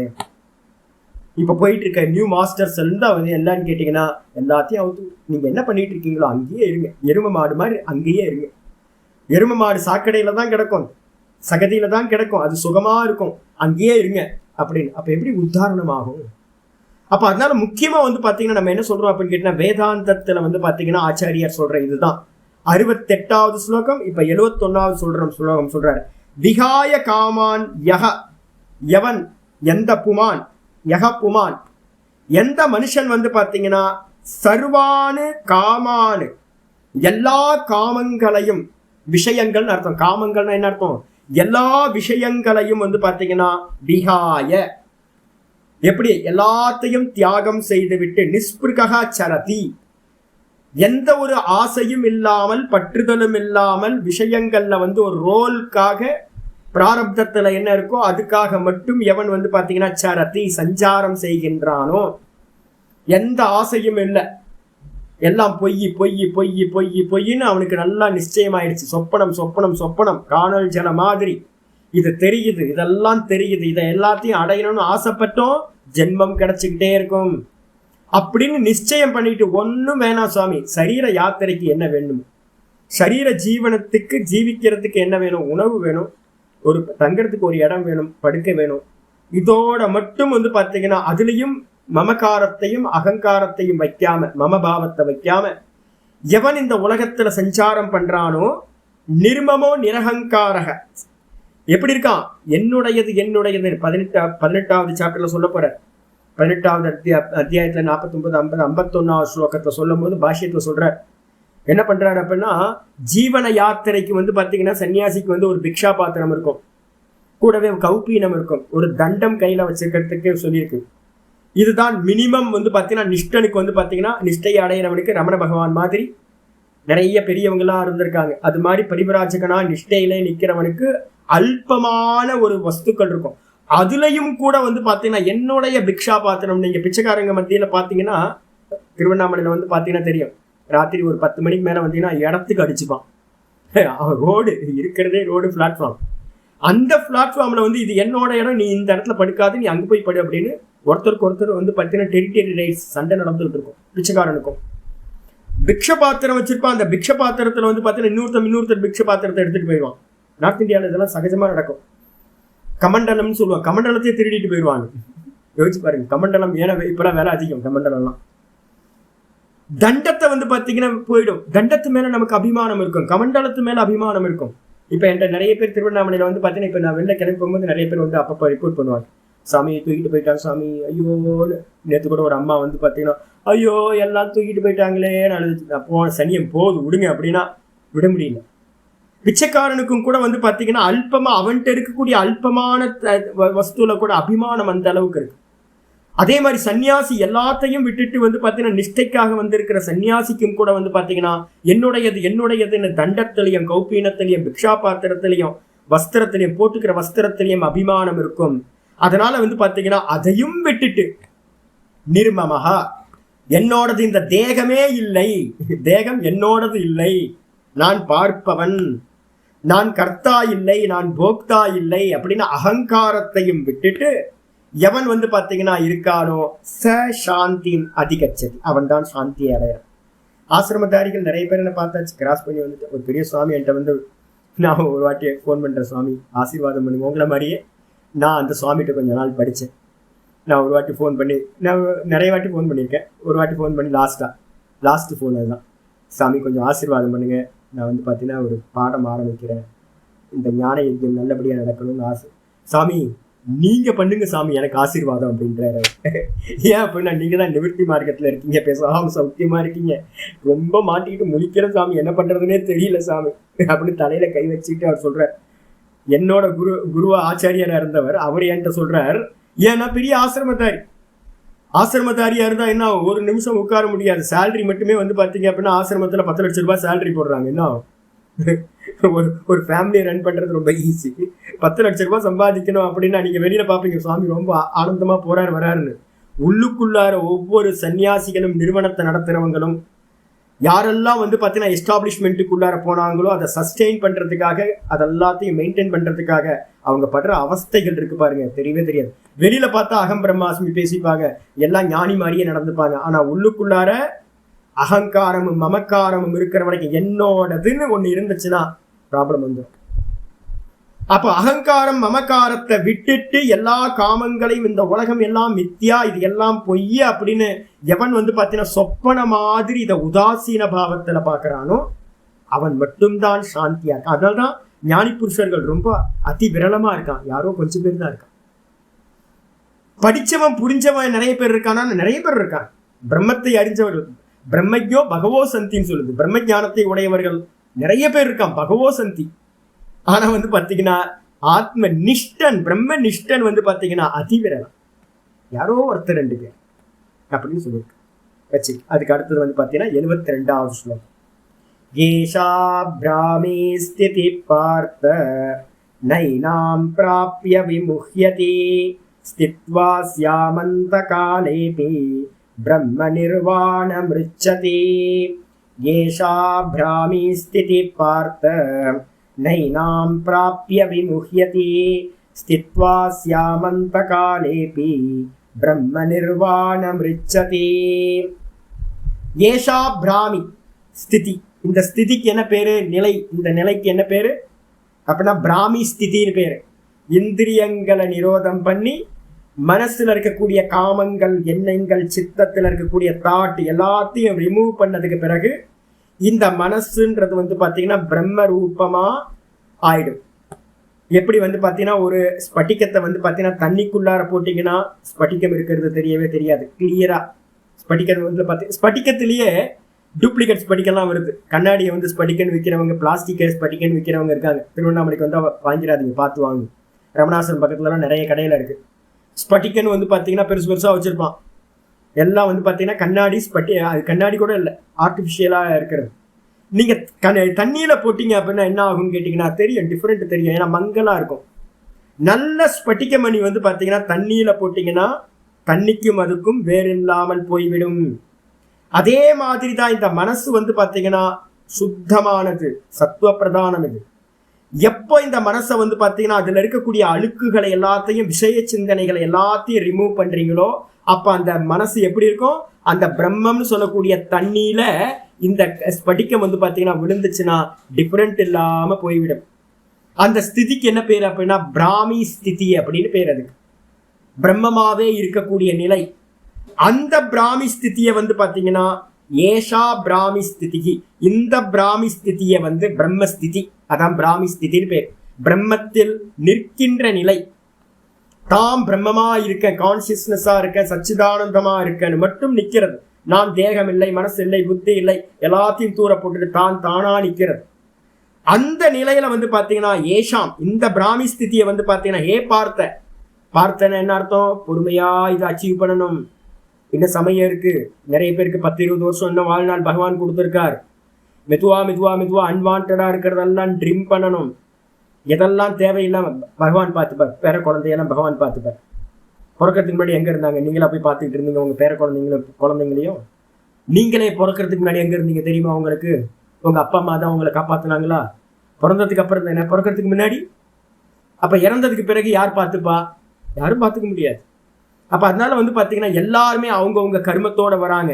S1: இப்ப போயிட்டு இருக்க நியூ மாஸ்டர்ஸ் எல்லாம் வந்து என்னன்னு கேட்டீங்கன்னா எல்லாத்தையும் அவுத்து நீங்க என்ன பண்ணிட்டு இருக்கீங்களோ அங்கேயே இருங்க. எரும மாடு மாதிரி அங்கேயே இருங்க. எரும மாடு சாக்கடையில தான் கிடக்கும், சகதியில தான் கிடக்கும், அது சுகமா இருக்கும், அங்கேயே இருங்க அப்படின்னு. அப்ப எப்படி உதாரணமாகும்? அப்ப அதனால முக்கியமா வந்து பாத்தீங்கன்னா நம்ம என்ன சொல்றோம் அப்படின்னு கேட்டீங்கன்னா, வேதாந்தத்துல வந்து பாத்தீங்கன்னா ஆச்சாரியார் சொல்ற இதுதான் 68வது ஸ்லோகம். இப்ப 71வது ஸ்லோகம் சொல்றாரு. விகாய காமான் யக, எவன், எந்த புமான், யக புமான், எந்த மனுஷன் வந்து பாத்தீங்கன்னா சர்வானு காமானு, எல்லா காமங்களையும், விஷயங்கள் அர்த்தம், காமங்கள்னா என்ன அர்த்தம், எல்லா விஷயங்களையும் வந்து பாத்தீங்கன்னா விகாய, எப்படி எல்லாத்தையும் தியாகம் செய்துவிட்டு, நிஸ்பிருகா சரதி, எந்த ஒரு ஆசையும் இல்லாமல் பற்றுதலும் இல்லாமல் விஷயங்கள்ல வந்து ஒரு ரோலுக்காக பிராரப்தத்துல என்ன இருக்கோ அதுக்காக மட்டும் எவன் வந்து பாத்தீங்கன்னா சரதி சஞ்சாரம் செய்கின்றானோ, எந்த ஆசையும் இல்லை, எல்லாம் பொய் பொய் பொய் பொய் பொய்ன்னு அவனுக்கு நல்லா நிச்சயமாயிடுச்சு. சொப்பனம் சொப்பனம் சொப்பனம், காணல் ஜல மாதிரி இது தெரியுது, இதெல்லாம் தெரியுது, இதை எல்லாத்தையும் அடையணும்னு ஆசைப்பட்டோம், ஜென்மம் கிடைச்சிக்கிட்டே இருக்கும் அப்படின்னு நிச்சயம் பண்ணிட்டு ஒன்றும் வேணாம் சுவாமி, சரீர யாத்திரைக்கு என்ன வேணும், சரீர ஜீவனத்துக்கு ஜீவிக்கிறதுக்கு என்ன வேணும், உணவு வேணும், ஒரு தங்கறதுக்கு ஒரு இடம் வேணும், படுக்க வேணும், இதோட மட்டும் வந்து பார்த்தீங்கன்னா அதுலேயும் மமகாரத்தையும் அகங்காரத்தையும் வைக்காம, மமபாவத்தை வைக்காம எவன் இந்த உலகத்துல சஞ்சாரம் பண்றானோ, நிர்மமோ நிரகங்காரக, எப்படி இருக்கான், என்னுடையது என்னுடையது. 18வது சாப்டர்ல சொல்ல போற, 18வது அத்தியாயத்துல 49, 50, 51வது ஸ்லோகத்துல சொல்லும் போது பாஷ்யத்துல சொல்ற என்ன பண்றாரு அப்படின்னா, ஜீவன யாத்திரைக்கு வந்து பாத்தீங்கன்னா சன்னியாசிக்கு வந்து ஒரு பிக்ஷா பாத்திரம் இருக்கும், கூடவே கௌப்பீனம் இருக்கும், ஒரு தண்டம் கையில வச்சிருக்கிறதுக்கு சொல்லியிருக்கு. இதுதான் மினிமம் வந்து பாத்தீங்கன்னா நிஷ்டனுக்கு வந்து பாத்தீங்கன்னா நிஷ்டை அடையிறவனுக்கு ரமண பகவான் மாதிரி நிறைய பெரியவங்களாம் இருந்திருக்காங்க. அது மாதிரி பரிபராஜகனா நிஷ்டையில நிக்கிறவனுக்கு அல்பமான ஒரு வஸ்துக்கள் இருக்கும். அதுலயும் கூட வந்து பாத்தீங்கன்னா என்னுடைய பிக்ஷா பாத்திரம், நீங்க பிச்சைக்காரங்க மத்தியில பாத்தீங்கன்னா திருவண்ணாமலையில வந்து பாத்தீங்கன்னா தெரியும், ராத்திரி ஒரு 10 மணிக்கு மேலே வந்தீங்கன்னா இடத்துக்கு அடிச்சுப்பான். அவன் ரோடு இருக்கிறதே ரோடு பிளாட்ஃபார்ம். அந்த பிளாட்ஃபார்மில் வந்து இது என்னோட இடம், நீ இந்த இடத்துல படுக்காது, நீ அங்கே போய் படு அப்படின்னு ஒருத்தருக்கு ஒருத்தர் வந்து பார்த்தீங்கன்னா டெரிட்டரி ரைட்ஸ் சண்டை நடந்துகிட்டு இருக்கும். பிச்சைக்காரனுக்கும் பிக்ஷ பாத்திரம் வச்சிருப்பான். அந்த பிக்ஷ பாத்திரத்தில் வந்து பார்த்தீங்கன்னா இன்னொருத்தர் பிக்ஷ பாத்திரத்தை எடுத்துகிட்டு போயிடுவான். நார்த் இந்தியாவில் இதெல்லாம் சகஜமாக நடக்கும். கமண்டலம்னு சொல்லுவாங்க, கமண்டலத்தையே திருடிட்டு போயிடுவாங்க. யோசிச்சு பாருங்க, கமண்டலம் ஏன்னா இப்பெல்லாம் வேலை அதிகம். கமண்டலம்லாம் தண்டத்தை வந்து பார்த்தீங்கன்னா போயிடும். தண்டத்து மேலே நமக்கு அபிமானம் இருக்கும், கமண்டலத்து மேலே அபிமானம் இருக்கும். இப்போ என்கிட்ட நிறைய பேர் திருவண்ணாமலையில் வந்து பார்த்தீங்கன்னா இப்போ நான் வெளில கிளம்பி போகும்போது நிறைய பேர் வந்து அப்பப்போ ரிப்போர்ட் பண்ணுவாங்க, சாமி தூக்கிட்டு போயிட்டாங்க சாமி, ஐயோன்னு. நேற்று கூட ஒரு அம்மா வந்து பார்த்தீங்கன்னா ஐயோ எல்லாம் தூக்கிட்டு போயிட்டாங்களே அழுது. அப்போ சனியம் போது விடுங்க அப்படின்னா விட முடியல. பிச்சைக்காரனுக்கும் கூட வந்து பார்த்தீங்கன்னா அல்பமாக அவன்கிட்ட இருக்கக்கூடிய அல்பமான வஸ்துவில் கூட அபிமானம் அந்த அளவுக்கு இருக்கு. அதே மாதிரி சன்னியாசி எல்லாத்தையும் விட்டுட்டு வந்து பார்த்தீங்கன்னா நிஷ்டைக்காக வந்திருக்கிற சன்னியாசிக்கும் கூட வந்து பார்த்தீங்கன்னா என்னுடையதுன்னு தண்டத்திலையும் கௌப்பீனத்திலையும் பிக்ஷா பாத்திரத்திலையும் வஸ்திரத்திலையும் போட்டுக்கிற வஸ்திரத்திலையும் அபிமானம் இருக்கும். அதனால வந்து பார்த்தீங்கன்னா அதையும் விட்டுட்டு நிர்மமஹா, என்னோடது இந்த தேகமே இல்லை, தேகம் என்னோடது இல்லை, நான் பார்ப்பவன், நான் கர்த்தா இல்லை, நான் போக்தா இல்லை அப்படின்னு அகங்காரத்தையும் விட்டுட்டு எவன் வந்து பார்த்தீங்கன்னா இருக்கானோ ச சாந்தின் அதிகச்சதி, அவன் தான் சாந்தியை அடையான். ஆசிரமதாரிகள் நிறைய பேர் என்ன பார்த்தாச்சு, கிராஸ் பண்ணி வந்துட்டு ஒரு பெரிய சுவாமி என்கிட்ட வந்து நான் ஒரு வாட்டி ஃபோன் பண்ணுறேன், சுவாமி ஆசீர்வாதம் பண்ணுங்க. உங்களை மாதிரியே நான் அந்த சுவாமிகிட்ட கொஞ்ச நாள் படித்தேன். நான் ஒரு வாட்டி ஃபோன் பண்ணி, நான் நிறைய வாட்டி ஃபோன் பண்ணியிருக்கேன், ஒரு வாட்டி ஃபோன் பண்ணி லாஸ்ட்டு ஃபோன் அதுதான், சாமி கொஞ்சம் ஆசீர்வாதம் பண்ணுங்க, நான் வந்து பார்த்தீங்கன்னா ஒரு பாடம் ஆரம்பிக்கிறேன், இந்த ஞான யுத்தம் நல்லபடியாக நடக்கணும்னு ஆசை, சாமி நீங்கள் பண்ணுங்க சாமி எனக்கு ஆசீர்வாதம் அப்படின்றாரு. ஏன் அப்படின்னா நீங்கள் தான் நிவர்த்தி மார்க்கத்தில் இருக்கீங்க, பேசாமல் சௌக்கியமாக இருக்கீங்க, ரொம்ப மாட்டிக்கிட்டு முழிக்கிற சாமி, என்ன பண்ணுறதுனே தெரியல சாமி அப்படின்னு தலையில் கை வச்சுக்கிட்டு அவர் சொல்கிறார். என்னோட குருவா ஆச்சாரியராக இருந்தவர் அவர் என்கிட்ட சொல்கிறார், ஏன்னா பெரிய ஆசிரமதாரியாக இருந்தால் என்ன, ஒரு நிமிஷம் உட்கார முடியாது, சேலரி மட்டுமே வந்து பார்த்தீங்க அப்படின்னா ஆசிரமத்தில் 10 லட்ச ரூபாய் சேலரி போடுறாங்க. என்ன ஒரு ஃபேமிலியை ரன் பண்ணுறது ரொம்ப ஈஸி. 10 லட்ச ரூபாய் சம்பாதிக்கணும் அப்படின்னா நீங்கள் வெளியில் பார்ப்பீங்க சுவாமி ரொம்ப ஆனந்தமாக போகிறாரு வராருன்னு. உள்ளுக்குள்ளார ஒவ்வொரு சன்னியாசிகளும் நிறுவனத்தை நடத்துகிறவங்களும் யாரெல்லாம் வந்து பார்த்தீங்கன்னா எஸ்டாப்ளிஷ்மெண்ட்டுக்குள்ளார போனாங்களோ அதை சஸ்டெயின் பண்ணுறதுக்காக, அதெல்லாத்தையும் மெயின்டைன் பண்ணுறதுக்காக அவங்க படுற அவஸ்தைகள் இருக்கு பாருங்க, தெரியவே தெரியாது. வெளியில் பார்த்தா அகம் பிரம்மாஸ்மி பேசிப்பாங்க, எல்லாம் ஞானி மாதிரியே நடந்துப்பாங்க. ஆனால் உள்ளுக்குள்ளார அகங்காரமும் மமக்காரமும் இருக்கிற வரைக்கும் என்னோடதுன்னு ஒன்று இருந்துச்சுன்னா ப்ராப்ளம் வந்துடும். அப்போ அகங்காரம் மமக்காரத்தை விட்டுட்டு எல்லா காமங்களையும், இந்த உலகம் எல்லாம் மித்யா, இது எல்லாம் பொய்ய அப்படின்னு எவன் வந்து பார்த்தீங்கன்னா சொப்பன மாதிரி இதை உதாசீன பாவத்தில் பார்க்குறானோ அவன் மட்டும்தான் சாந்தியா இருக்கான். அதனால தான் ஞானி புருஷர்கள் ரொம்ப அதி விரளமாக இருக்கான், யாரோ கொஞ்சம் பேர் தான் இருக்கான். படித்தவன் புரிஞ்சவன் நிறைய பேர் இருக்கானா, நிறைய பேர் இருக்கான். பிரம்மத்தை அறிஞ்சவர்கள், பிரம்மஜோ பகவோ சந்தின்னு சொல்லுது, பிரம்ம ஞானத்தை உடையவர்கள் நிறைய பேர் இருக்கான், பகவோ சந்தி. ஆனா வந்து பாத்தீங்கன்னா ஆத்ம நிஷ்டன், பிரம்ம நிஷ்டன் வந்து பாத்தீங்கன்னா அதிவிரலம், யாரோ ஒருத்தர் 2 பேர் அப்படின்னு சொல்லியிருக்கு வச்சு. அதுக்கு அடுத்தது வந்து பாத்தீங்கன்னா 72வது ஸ்லோகம். ஏஷா பிராமி ஸ்திதி பார்த்த நைனாம் பிராப்ய விமுஹ்யதி ஸ்தித்வா ஸ்யாமந்த காலேபி பிரம்ம நிர்வாணமிருச்சதி. ஏஷா பிராமி ஸ்திதி பார்த்த நைனாம் பிராப்ய விமுஹ்யதி ஸ்தித்வா ஸ்யாமந்த காலேபி பிரம்ம நிர்வாணமிருச்சதி. ஏஷா பிராமி ஸ்திதி, இந்த ஸ்திதிக்கு என்ன பேரு, நிலை, இந்த நிலைக்கு என்ன பேரு அப்படின்னா பிராமி ஸ்திதின்னு பேரு. இந்திரியங்களை நிரோதம் பண்ணி மனசுல இருக்கக்கூடிய காமங்கள், எண்ணங்கள், சித்தத்தில் இருக்கக்கூடிய தாட் எல்லாத்தையும் ரிமூவ் பண்ணதுக்கு பிறகு இந்த மனசுன்றது வந்து பார்த்தீங்கன்னா பிரம்ம ரூபமா ஆயிடும். எப்படி வந்து பார்த்தீங்கன்னா ஒரு ஸ்பட்டிகத்தை வந்து பார்த்தீங்கன்னா தண்ணிக்குள்ளார போட்டிங்கன்னா ஸ்பட்டிகம் இருக்கிறது தெரியவே தெரியாது, கிளியரா. ஸ்பட்டிகம் வந்து பார்த்தீங்கன்னா ஸ்பட்டிகத்திலேயே டூப்ளிகேட் ஸ்பட்டிகெல்லாம் வருது. கண்ணாடியை வந்து ஸ்பட்டிகன்னு விற்கிறவங்க, பிளாஸ்டிக்கை ஸ்பட்டிகன்னு விற்கிறவங்க இருக்காங்க. திருவண்ணாமலைக்கு வந்தால் வாங்கிடாதீங்க, பார்த்து வாங்க. ரமணாசன் பக்கத்துலலாம் நிறைய கடையில் இருக்குது. ஸ்பட்டிகன் வந்து பார்த்தீங்கன்னா பெருசு பெருசாக வச்சுருப்பான். எல்லாம் வந்து பார்த்தீங்கன்னா கண்ணாடி அது கண்ணாடி கூட இல்லை, ஆர்டிஃபிஷியலாக இருக்கிறது. நீங்கள் தண்ணியில் போட்டிங்க அப்படின்னா என்ன ஆகும்னு கேட்டிங்கன்னா தெரியும், டிஃப்ரெண்ட் தெரியும், ஏன்னா மங்கலாக இருக்கும். நல்ல ஸ்பட்டிக மணி வந்து பார்த்தீங்கன்னா தண்ணியில் போட்டிங்கன்னா தண்ணிக்கும் அதுக்கும் வேறில்லாமல் போய்விடும். அதே மாதிரி தான் இந்த மனசு வந்து பார்த்தீங்கன்னா சுத்தமானது, சத்துவ பிரதானம். இது எப்போ இந்த மனசை வந்து பார்த்தீங்கன்னா அதில் இருக்கக்கூடிய அழுக்குகளை எல்லாத்தையும், விஷய சிந்தனைகளை எல்லாத்தையும் ரிமூவ் பண்றீங்களோ, அப்போ அந்த மனசு எப்படி இருக்கும்? அந்த பிரம்மம்னு சொல்லக்கூடிய தண்ணியில இந்த ஸ்படிக்கம் வந்து பார்த்தீங்கன்னா விழுந்துச்சுன்னா டிஃபரெண்ட் இல்லாம போய்விடும். அந்த ஸ்திதிக்கு என்ன பேர் அப்படின்னா பிராமி ஸ்திதி அப்படின்னு பேர். அதுக்கு பிரம்மமாவே இருக்கக்கூடிய நிலை. அந்த பிராமி ஸ்திதியை வந்து பார்த்தீங்கன்னா ஏஷா பிராமி ஸ்திதி. இந்த பிராமி ஸ்திதியை வந்து பிரம்மஸ்திதி, அதான் பிராமி ஸ்திதின்னு பேர். பிரம்மத்தில் நிற்கின்ற நிலை. தாம் பிரம்மமா இருக்க, கான்சியஸ்னஸா இருக்க, சச்சிதானந்தமா இருக்கன்னு மட்டும் நிற்கிறது. நான் தேகம் இல்லை, மனசு இல்லை, புத்தி இல்லை, எல்லாத்தையும் தூர போட்டுட்டு தான் தானா நிற்கிறது. அந்த நிலையில வந்து பாத்தீங்கன்னா ஏஷாம், இந்த பிராமி ஸ்திதியை வந்து பாத்தீங்கன்னா ஏ பார்த்தன என்ன அர்த்தம்? பொறுமையா இதை அச்சீவ் பண்ணணும். இன்னும் சமயம் இருக்கு. நிறைய பேருக்கு 10-20 வருஷம் இன்னும் வாழ்நாள் பகவான் கொடுத்துருக்கார். மெதுவா மெதுவா மெதுவா அன்வான்டா இருக்கிறதெல்லாம் ட்ரிம் பண்ணணும். எதெல்லாம் தேவையில்லாம பகவான் பார்த்துப்பார். பேர குழந்தையெல்லாம் பகவான் பார்த்துப்பார். பிறக்கிறதுக்கு முன்னாடி எங்க இருந்தாங்க? நீங்களா போய் பார்த்துக்கிட்டு இருந்தீங்க உங்க பேர குழந்தைங்களையும்? நீங்களே பிறக்கிறதுக்கு முன்னாடி எங்க இருந்தீங்க தெரியுமா உங்களுக்கு? உங்க அப்பா அம்மா தான் உங்களை காப்பாத்தினாங்களா? பிறந்ததுக்கு அப்புறம் என்ன? பிறக்கிறதுக்கு முன்னாடி. அப்ப இறந்ததுக்கு பிறகு யார் பார்த்துப்பா? யாரும் பார்த்துக்க முடியாது. அப்ப அதனால வந்து பாத்தீங்கன்னா எல்லாருமே அவங்கவுங்க கர்மத்தோட வராங்க.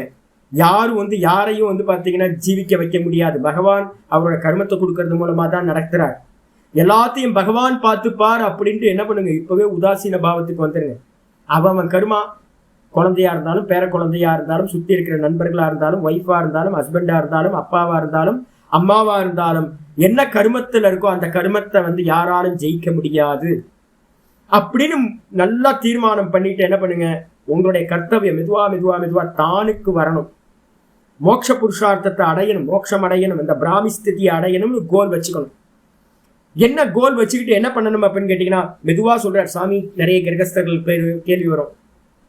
S1: யாரும் வந்து யாரையும் வந்து பாத்தீங்கன்னா ஜீவிக்க வைக்க முடியாது. பகவான் அவரோட கர்மத்தை கொடுக்கறது மூலமா தான் நடக்கிறார். எல்லாத்தையும் பகவான் பார்த்துப்பார் அப்படின்ட்டு என்ன பண்ணுங்க, இப்பவே உதாசீன பாவத்துக்கு வந்துருங்க. அவன் கர்மா, குழந்தையா இருந்தாலும், பேர குழந்தையா இருந்தாலும், சுத்தி இருக்கிற நண்பர்களா இருந்தாலும், ஒய்ஃபா இருந்தாலும், ஹஸ்பண்டா இருந்தாலும், அப்பாவா இருந்தாலும், அம்மாவா இருந்தாலும், என்ன கர்மத்தில் இருக்கோ அந்த கர்மத்தை வந்து யாராலும் ஜெயிக்க முடியாது அப்படின்னு நல்லா தீர்மானம் பண்ணிட்டு என்ன பண்ணுங்க, உங்களுடைய கர்த்தவியம் மெதுவா மெதுவா மெதுவா தானுக்கு வரணும். மோட்ச புருஷார்த்தத்தை அடையணும், மோட்சம் அடையணும், இந்த பிராமி ஸ்திதியை அடையணும்னு கோல் வச்சுக்கணும். என்ன கோல் வச்சுக்கிட்டு என்ன பண்ணணும் அப்படின்னு கேட்டீங்கன்னா, மெதுவா சொல்றார் சாமி. நிறைய கிரகஸ்தர்கள் கேள்வி வரும்.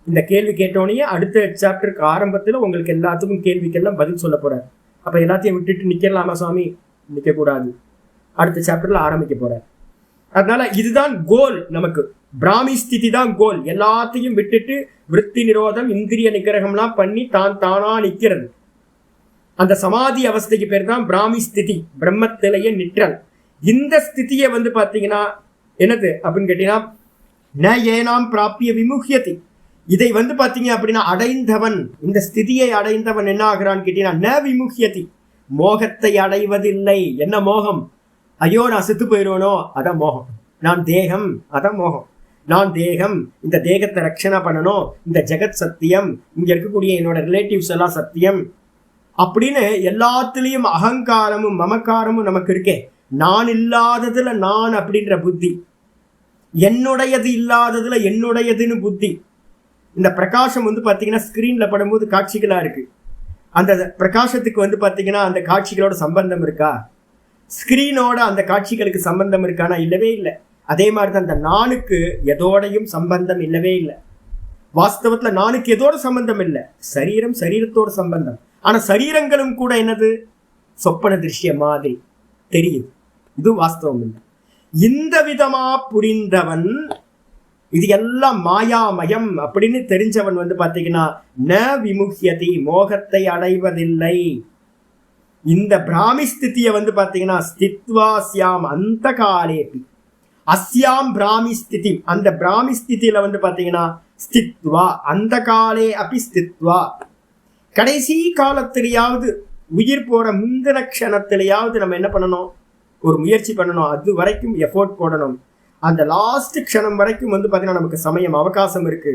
S1: இந்த கேள்வி கேட்டோடனே அடுத்த சாப்டருக்கு ஆரம்பத்தில் உங்களுக்கு எல்லாத்துக்கும் கேள்விக்கெல்லாம் பதில் சொல்ல போறார். அப்ப எல்லாத்தையும் விட்டுட்டு நிக்கலாமா சாமி? நிக்க கூடாது. அடுத்த சாப்டர்ல ஆரம்பிக்க போறார். அதனால இதுதான் கோல். நமக்கு பிராமி ஸ்திதி தான் கோல். எல்லாத்தையும் விட்டுட்டு விருத்தி நிரோதம், இந்திரிய நிகிரகம்லாம் பண்ணி தான் தானா நிக்கிறது. அந்த சமாதி அவஸ்தைக்கு பேர் தான் பிராமி ஸ்திதி, பிரம்மத்திலேயே நிற்றல். இந்த ஸ்திதியை வந்து பாத்தீங்கன்னா என்னது அப்படின்னு கேட்டீங்கன்னா, ந ஏனாம் பிராப்பிய விமுகியதி. இதை வந்து பாத்தீங்க அப்படின்னா அடைந்தவன், இந்த ஸ்திதியை அடைந்தவன் என்ன ஆகிறான்னு கேட்டீங்கன்னா ந விமுகியதி, மோகத்தை அடைவதில்லை. என்ன மோகம்? ஐயோ நான் செத்து போயிடுவனோ, அதான் மோகம். நான் தேகம், அதான் மோகம். நான் தேகம், இந்த தேகத்தை ரட்சணை பண்ணணும், இந்த ஜெகத் சத்தியம், இங்க இருக்கக்கூடிய என்னோட ரிலேட்டிவ்ஸ் எல்லாம் சத்தியம் அப்படின்னு எல்லாத்துலேயும் அகங்காரமும் மமக்காரமும் நமக்கு இருக்கே. நான் இல்லாததுல நான் அப்படின்ற புத்தி, என்னுடையது இல்லாததுல என்னுடையதுன்னு புத்தி. இந்த பிரகாசம் வந்து பார்த்தீங்கன்னா ஸ்கிரீன்ல படும்போது காட்சிகளா இருக்கு. அந்த பிரகாசத்துக்கு வந்து பார்த்தீங்கன்னா அந்த காட்சிகளோட சம்பந்தம் இருக்கா? ஸ்கிரீனோட அந்த காட்சிகளுக்கு சம்பந்தம் இருக்கானா? இல்லவே இல்லை. அதே மாதிரி தான் அந்த நானுக்கு எதோடையும் சம்பந்தம் இல்லவே இல்லை. வாஸ்தவத்துல நானுக்கு எதோட சம்பந்தம் இல்லை, சரீரம் சரீரத்தோட சம்பந்தம். ஆனா சரீரங்களும் கூட என்னது, சொப்பன திருஷ்ய மாதிரி தெரியுது. இது வாஸ்தவம் இல்லை. இந்த விதமா புரிந்தவன், இது எல்லாம் மாயாமயம் அப்படின்னு தெரிஞ்சவன் வந்து பாத்தீங்கன்னா ந விமுகியதி, மோகத்தை அடைவதில்லை. இந்த பிராமி ஸ்திதியை வந்து பாத்தீங்கன்னா ஸ்தித்வாஸ்யாம் அந்த காலேபி, அஸ்யாம் பிராமி ஸ்திதி, அந்த பிராமி ஸ்திதியில வந்து பாத்தீங்கன்னா ஸ்தித்வா அந்த காலே அப்படி ஸ்தித்வா, கடைசி காலத்திலேயாவது உயிர் போற முந்தின க்ஷணத்திலேயாவது நம்ம என்ன பண்ணணும், ஒரு முயற்சி பண்ணணும். அது வரைக்கும் எஃபோர்ட் போடணும். அந்த லாஸ்ட் க்ஷணம் வரைக்கும் வந்து பாத்தீங்கன்னா நமக்கு சமயம் அவகாசம் இருக்கு.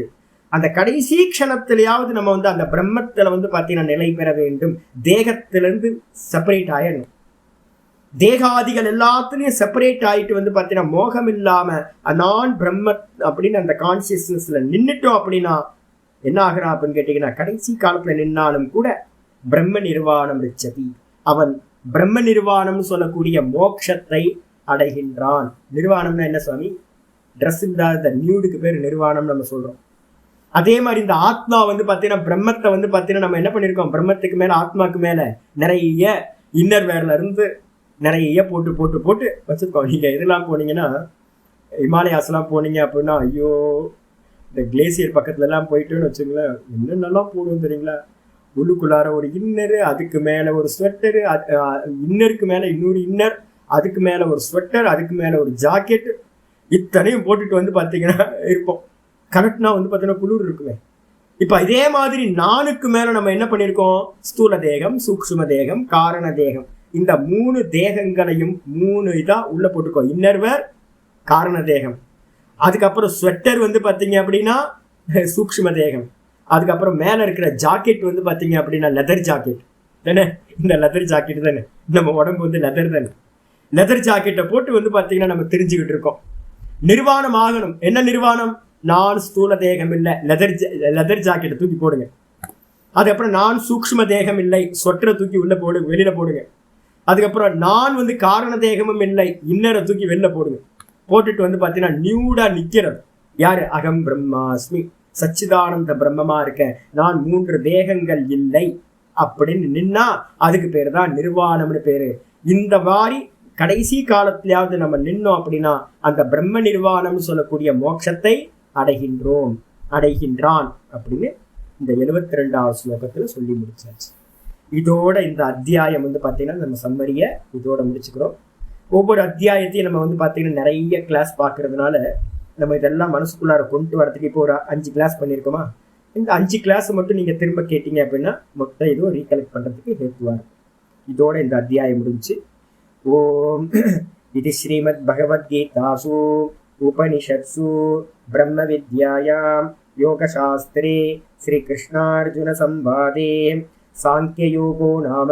S1: அந்த கடைசி க்ஷணத்திலேயாவது நம்ம வந்து அந்த பிரம்மத்துல வந்து பாத்தீங்கன்னா நிலை பெற வேண்டும். தேகத்திலிருந்து செப்பரேட் ஆயிடணும். தேகாதிகள் எல்லாத்துலயும் செப்பரேட் ஆயிட்டு வந்து பாத்தீங்கன்னா மோகம் இல்லாம நான் பிரம்ம அப்படின்னு அந்த கான்சியஸ்னஸ்ல நின்னுட்டோம் அப்படின்னா என்ன ஆகிறான் அப்படின்னு கேட்டீங்கன்னா, கடைசி காலத்துல நின்னாலும் கூட பிரம்ம நிர்வாணம் ரிச்சதி, அவன் பிரம்ம நிர்வாணம்னு சொல்லக்கூடிய மோட்சத்தை அடைகின்றான். நிர்வாணம்னா என்ன சுவாமி? ட்ரெஸ் இல்லாத நியூடுக்கு பேர் நிர்வாணம் நம்ம சொல்றோம். அதே மாதிரி இந்த ஆத்மா வந்து பாத்தீங்கன்னா பிரம்மத்தை வந்து பாத்தீங்கன்னா நம்ம என்ன பண்ணிருக்கோம், பிரம்மத்துக்கு மேல ஆத்மாக்கு மேல நிறைய இன்னர் வேர்ல இருந்து நிறைய போட்டு போட்டு போட்டு வச்சிருக்கோம். நீங்க இதெல்லாம் போனீங்கன்னா, ஹிமாலயாஸ்லாம் போனீங்க அப்படின்னா, ஐயோ இந்த கிளேசியர் பக்கத்துல எல்லாம் போயிட்டுன்னு வச்சுங்களேன், என்னென்னலாம் போடுவோம் தெரியுங்களா? உள்ளுக்குள்ளார ஒரு இன்னரு, அதுக்கு மேல ஒரு ஸ்வெட்டரு, இன்னருக்கு மேல இன்னொரு இன்னர், அதுக்கு மேல ஒரு ஸ்வெட்டர், அதுக்கு மேல ஒரு ஜாக்கெட், இத்தனையும் போட்டுட்டு வந்து பாத்தீங்கன்னா இருப்போம். கரெக்ட்னா வந்து பாத்தீங்கன்னா குளிர் இருக்குமே. இப்ப இதே மாதிரி நானுக்கு மேல நம்ம என்ன பண்ணிருக்கோம், ஸ்தூல தேகம், சூக்ஷ்ம தேகம், காரண தேகம், இந்த 3 தேகங்களையும் 3 இதா உள்ள போட்டுக்கோ. இன்னர்வேர் காரண தேகம், அதுக்கப்புறம் ஸ்வெட்டர் வந்து பாத்தீங்க அப்படின்னா சூக்ஷ்ம தேகம், அதுக்கப்புறம் மேல இருக்கிற ஜாக்கெட் வந்து பாத்தீங்க அப்படின்னா லெதர் ஜாக்கெட் தானே. இந்த லெதர் ஜாக்கெட் தானே, நம்ம உடம்பு வந்து லெதர் தானே. லெதர் ஜாக்கெட்டை போட்டு வந்து பாத்தீங்கன்னா நம்ம தெரிஞ்சுக்கிட்டு இருக்கோம். நிர்வாணம் ஆகணும். என்ன நிர்வாணம்? நான் ஸ்தூல தேகம் இல்லை, லெதர் ஜாக்கெட்டை தூக்கி போடுங்க. அதுக்கப்புறம் நான் சூக்ஷ்ம தேகம் இல்லை, சொட்டரை தூக்கி உள்ள போடுங்க, வெளியில போடுங்க. அதுக்கப்புறம் நான் வந்து காரண தேகமும் இல்லை, இன்னரை தூக்கி வெளில போடுங்க. போட்டுட்டு வந்து பாத்தீங்கன்னா நியூடா நிக்கிறது. யாரு? அகம் பிரம்மாஸ்மி, சச்சிதானந்த பிரம்மமா இருக்கேன், நான் 3 தேகங்கள் இல்லை அப்படின்னு நின்னா அதுக்கு பேரு தான் நிர்வாணம்னு பேரு. இந்த மாதிரி கடைசி காலத்திலாவது நம்ம நின்னோம் அப்படின்னா அந்த பிரம்ம நிர்வாணம்னு சொல்லக்கூடிய மோட்சத்தை அடைகின்றான் அப்படின்னு இந்த 72வது ஸ்லோகத்துல சொல்லி முடிச்சாச்சு. இதோட இந்த அத்தியாயம் வந்து பாத்தீங்கன்னா நம்ம சம்மரியை இதோட முடிச்சுக்கிறோம். ஒவ்வொரு அத்தியாயத்தையும் நம்ம வந்து பாத்தீங்கன்னா நிறைய கிளாஸ் பார்க்கறதுனால நம்ம இதெல்லாம் மனசுக்குள்ளார கொண்டு வரதுக்கு இப்போ ஒரு 5 கிளாஸ் பண்ணியிருக்கோமா, இந்த 5 கிளாஸ் மட்டும் நீங்க திரும்ப கேட்டீங்க அப்படின்னா மொத்தம் இதுவும் ரீகலெக்ட் பண்றதுக்கு ஹேத்துவா இருக்கும். இதோட இந்த அத்தியாயம் முடிஞ்சு. ஓம் இது ஸ்ரீமத் பகவத்கீதாசு உபனிஷத்சு பிரம்ம வித்யாயாம் யோகசாஸ்திரே ஸ்ரீ கிருஷ்ணார்ஜுன சம்வாதே சாங்கியயோகோ நாம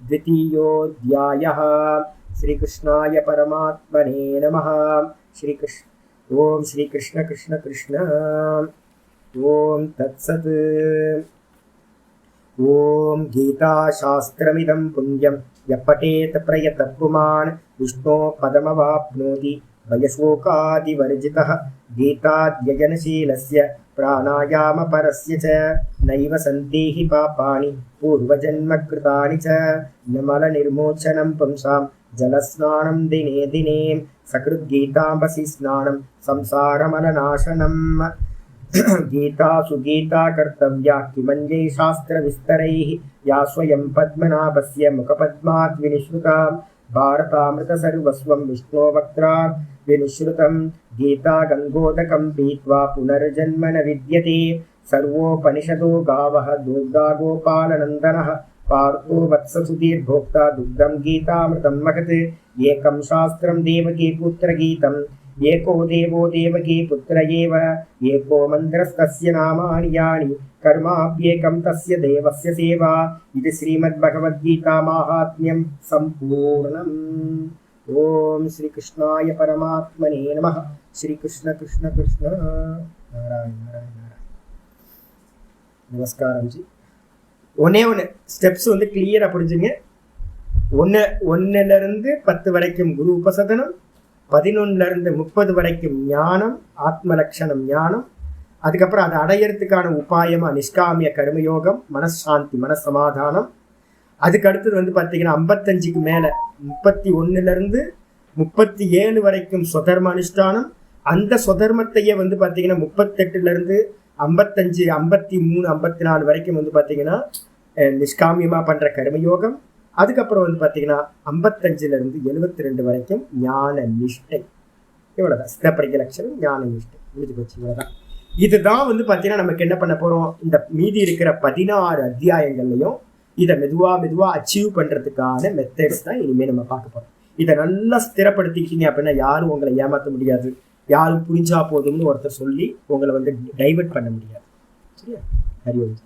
S1: द्वितीयोऽध्यायः. श्री कृष्णाय परमात्मने नमः. श्री कृष्ण ओम श्री कृष्ण कृष्ण कृष्ण ओम तत्सत्. ओम गीता शास्त्रमिदं पुण्यं यः पठेत प्रयतः पुमान् विष्णो पदमवाप्नोति भयशोकादिवर्जितः. गीताध्ययनशीलस्य प्राणायामपरस्य च नैव सन्ति हि पापानि पूर्वजन्मकृतानि च. न मलनिर्मोचनं पुंसां जलस्नानं दिने दिने सकृद्गीताम्बसि स्नानं संसारमलनाशनम्. गीतासु गीता कर्तव्या किमन्यै शास्त्रविस्तरैः या स्वयं पद्मनाभस्य मुखपद्मात् विनिश्रुता. भारतामृतसर्वस्वं विष्णो वक्त्रात् विनिश्रुतं. गीता गङ्गोदकं पीत्वा पुनर्जन्म न विद्यते. सर्वोपनिषदो गावः दुग्धा गोपालनन्दनः. पार्थो वत्ससुधीर्भोक्ता दुग्धं गीतामृतं महत्. एकं शास्त्रं देवकी पुत्रगीतम् एको देवो देवकी पुत्र एव. एको मन्त्रस्तस्य नामानि यानि कर्माप्येकं तस्य देवस्य सेवा. इति श्रीमद्भगवद्गीता माहात्म्यं सम्पूर्णम्. ओम श्री कृष्णाय परमात्मने नमः. श्री कृष्ण कृष्ण कृष्ण नारायण नारायण नारायण. நமஸ்காரம் ஜி. ஒன்னே ஸ்டெப்ஸ் வந்து கிளியரா புரிஞ்சுங்க. 1லிருந்து 10 வரைக்கும் குரு உபசதனம், 11லிருந்து 30 வரைக்கும் ஞானம், ஆத்ம லட்சணம் ஞானம். அதுக்கப்புறம் அதை அடையறதுக்கான உபாயமா நிஷ்காமிய கர்மயோகம், மனசாந்தி மனசமாதானம். அதுக்கு அடுத்தது வந்து பார்த்தீங்கன்னா 55க்கு மேலே 31லிருந்து 37 வரைக்கும் சொதர்ம அனுஷ்டானம். அந்த சொதர்மத்தையே வந்து பார்த்தீங்கன்னா 38லிருந்து 55, 53, 54 வரைக்கும் வந்து பார்த்தீங்கன்னா நிஷ்காமியமாக பண்ணுற கர்மயோகம். அதுக்கப்புறம் வந்து பார்த்தீங்கன்னா 55லிருந்து 72 வரைக்கும் ஞான நிஷ்டை. இவ்வளோதான் சித்தப்பரிக லட்சணம், ஞான நிஷ்டை முடிஞ்சு போச்சு. இவ்வளோதான். இதுதான் வந்து பார்த்தீங்கன்னா நமக்கு என்ன பண்ண போகிறோம், இந்த மீதி இருக்கிற 16 அத்தியாயங்கள்லையும் இதை மெதுவா அச்சீவ் பண்றதுக்கான மெத்தட்ஸ் தான் இனிமேல் நம்ம பார்க்க போறோம். இதை நல்லா ஸ்திரப்படுத்திக்கிட்டீங்க அப்படின்னா யாரும் உங்களை ஏமாற்ற முடியாது, யாரும் புரிஞ்சா போதும்னு ஒருத்தர் சொல்லி உங்களை வந்து டைவர்ட் பண்ண முடியாது. சரியா? ஹரி ஓம்.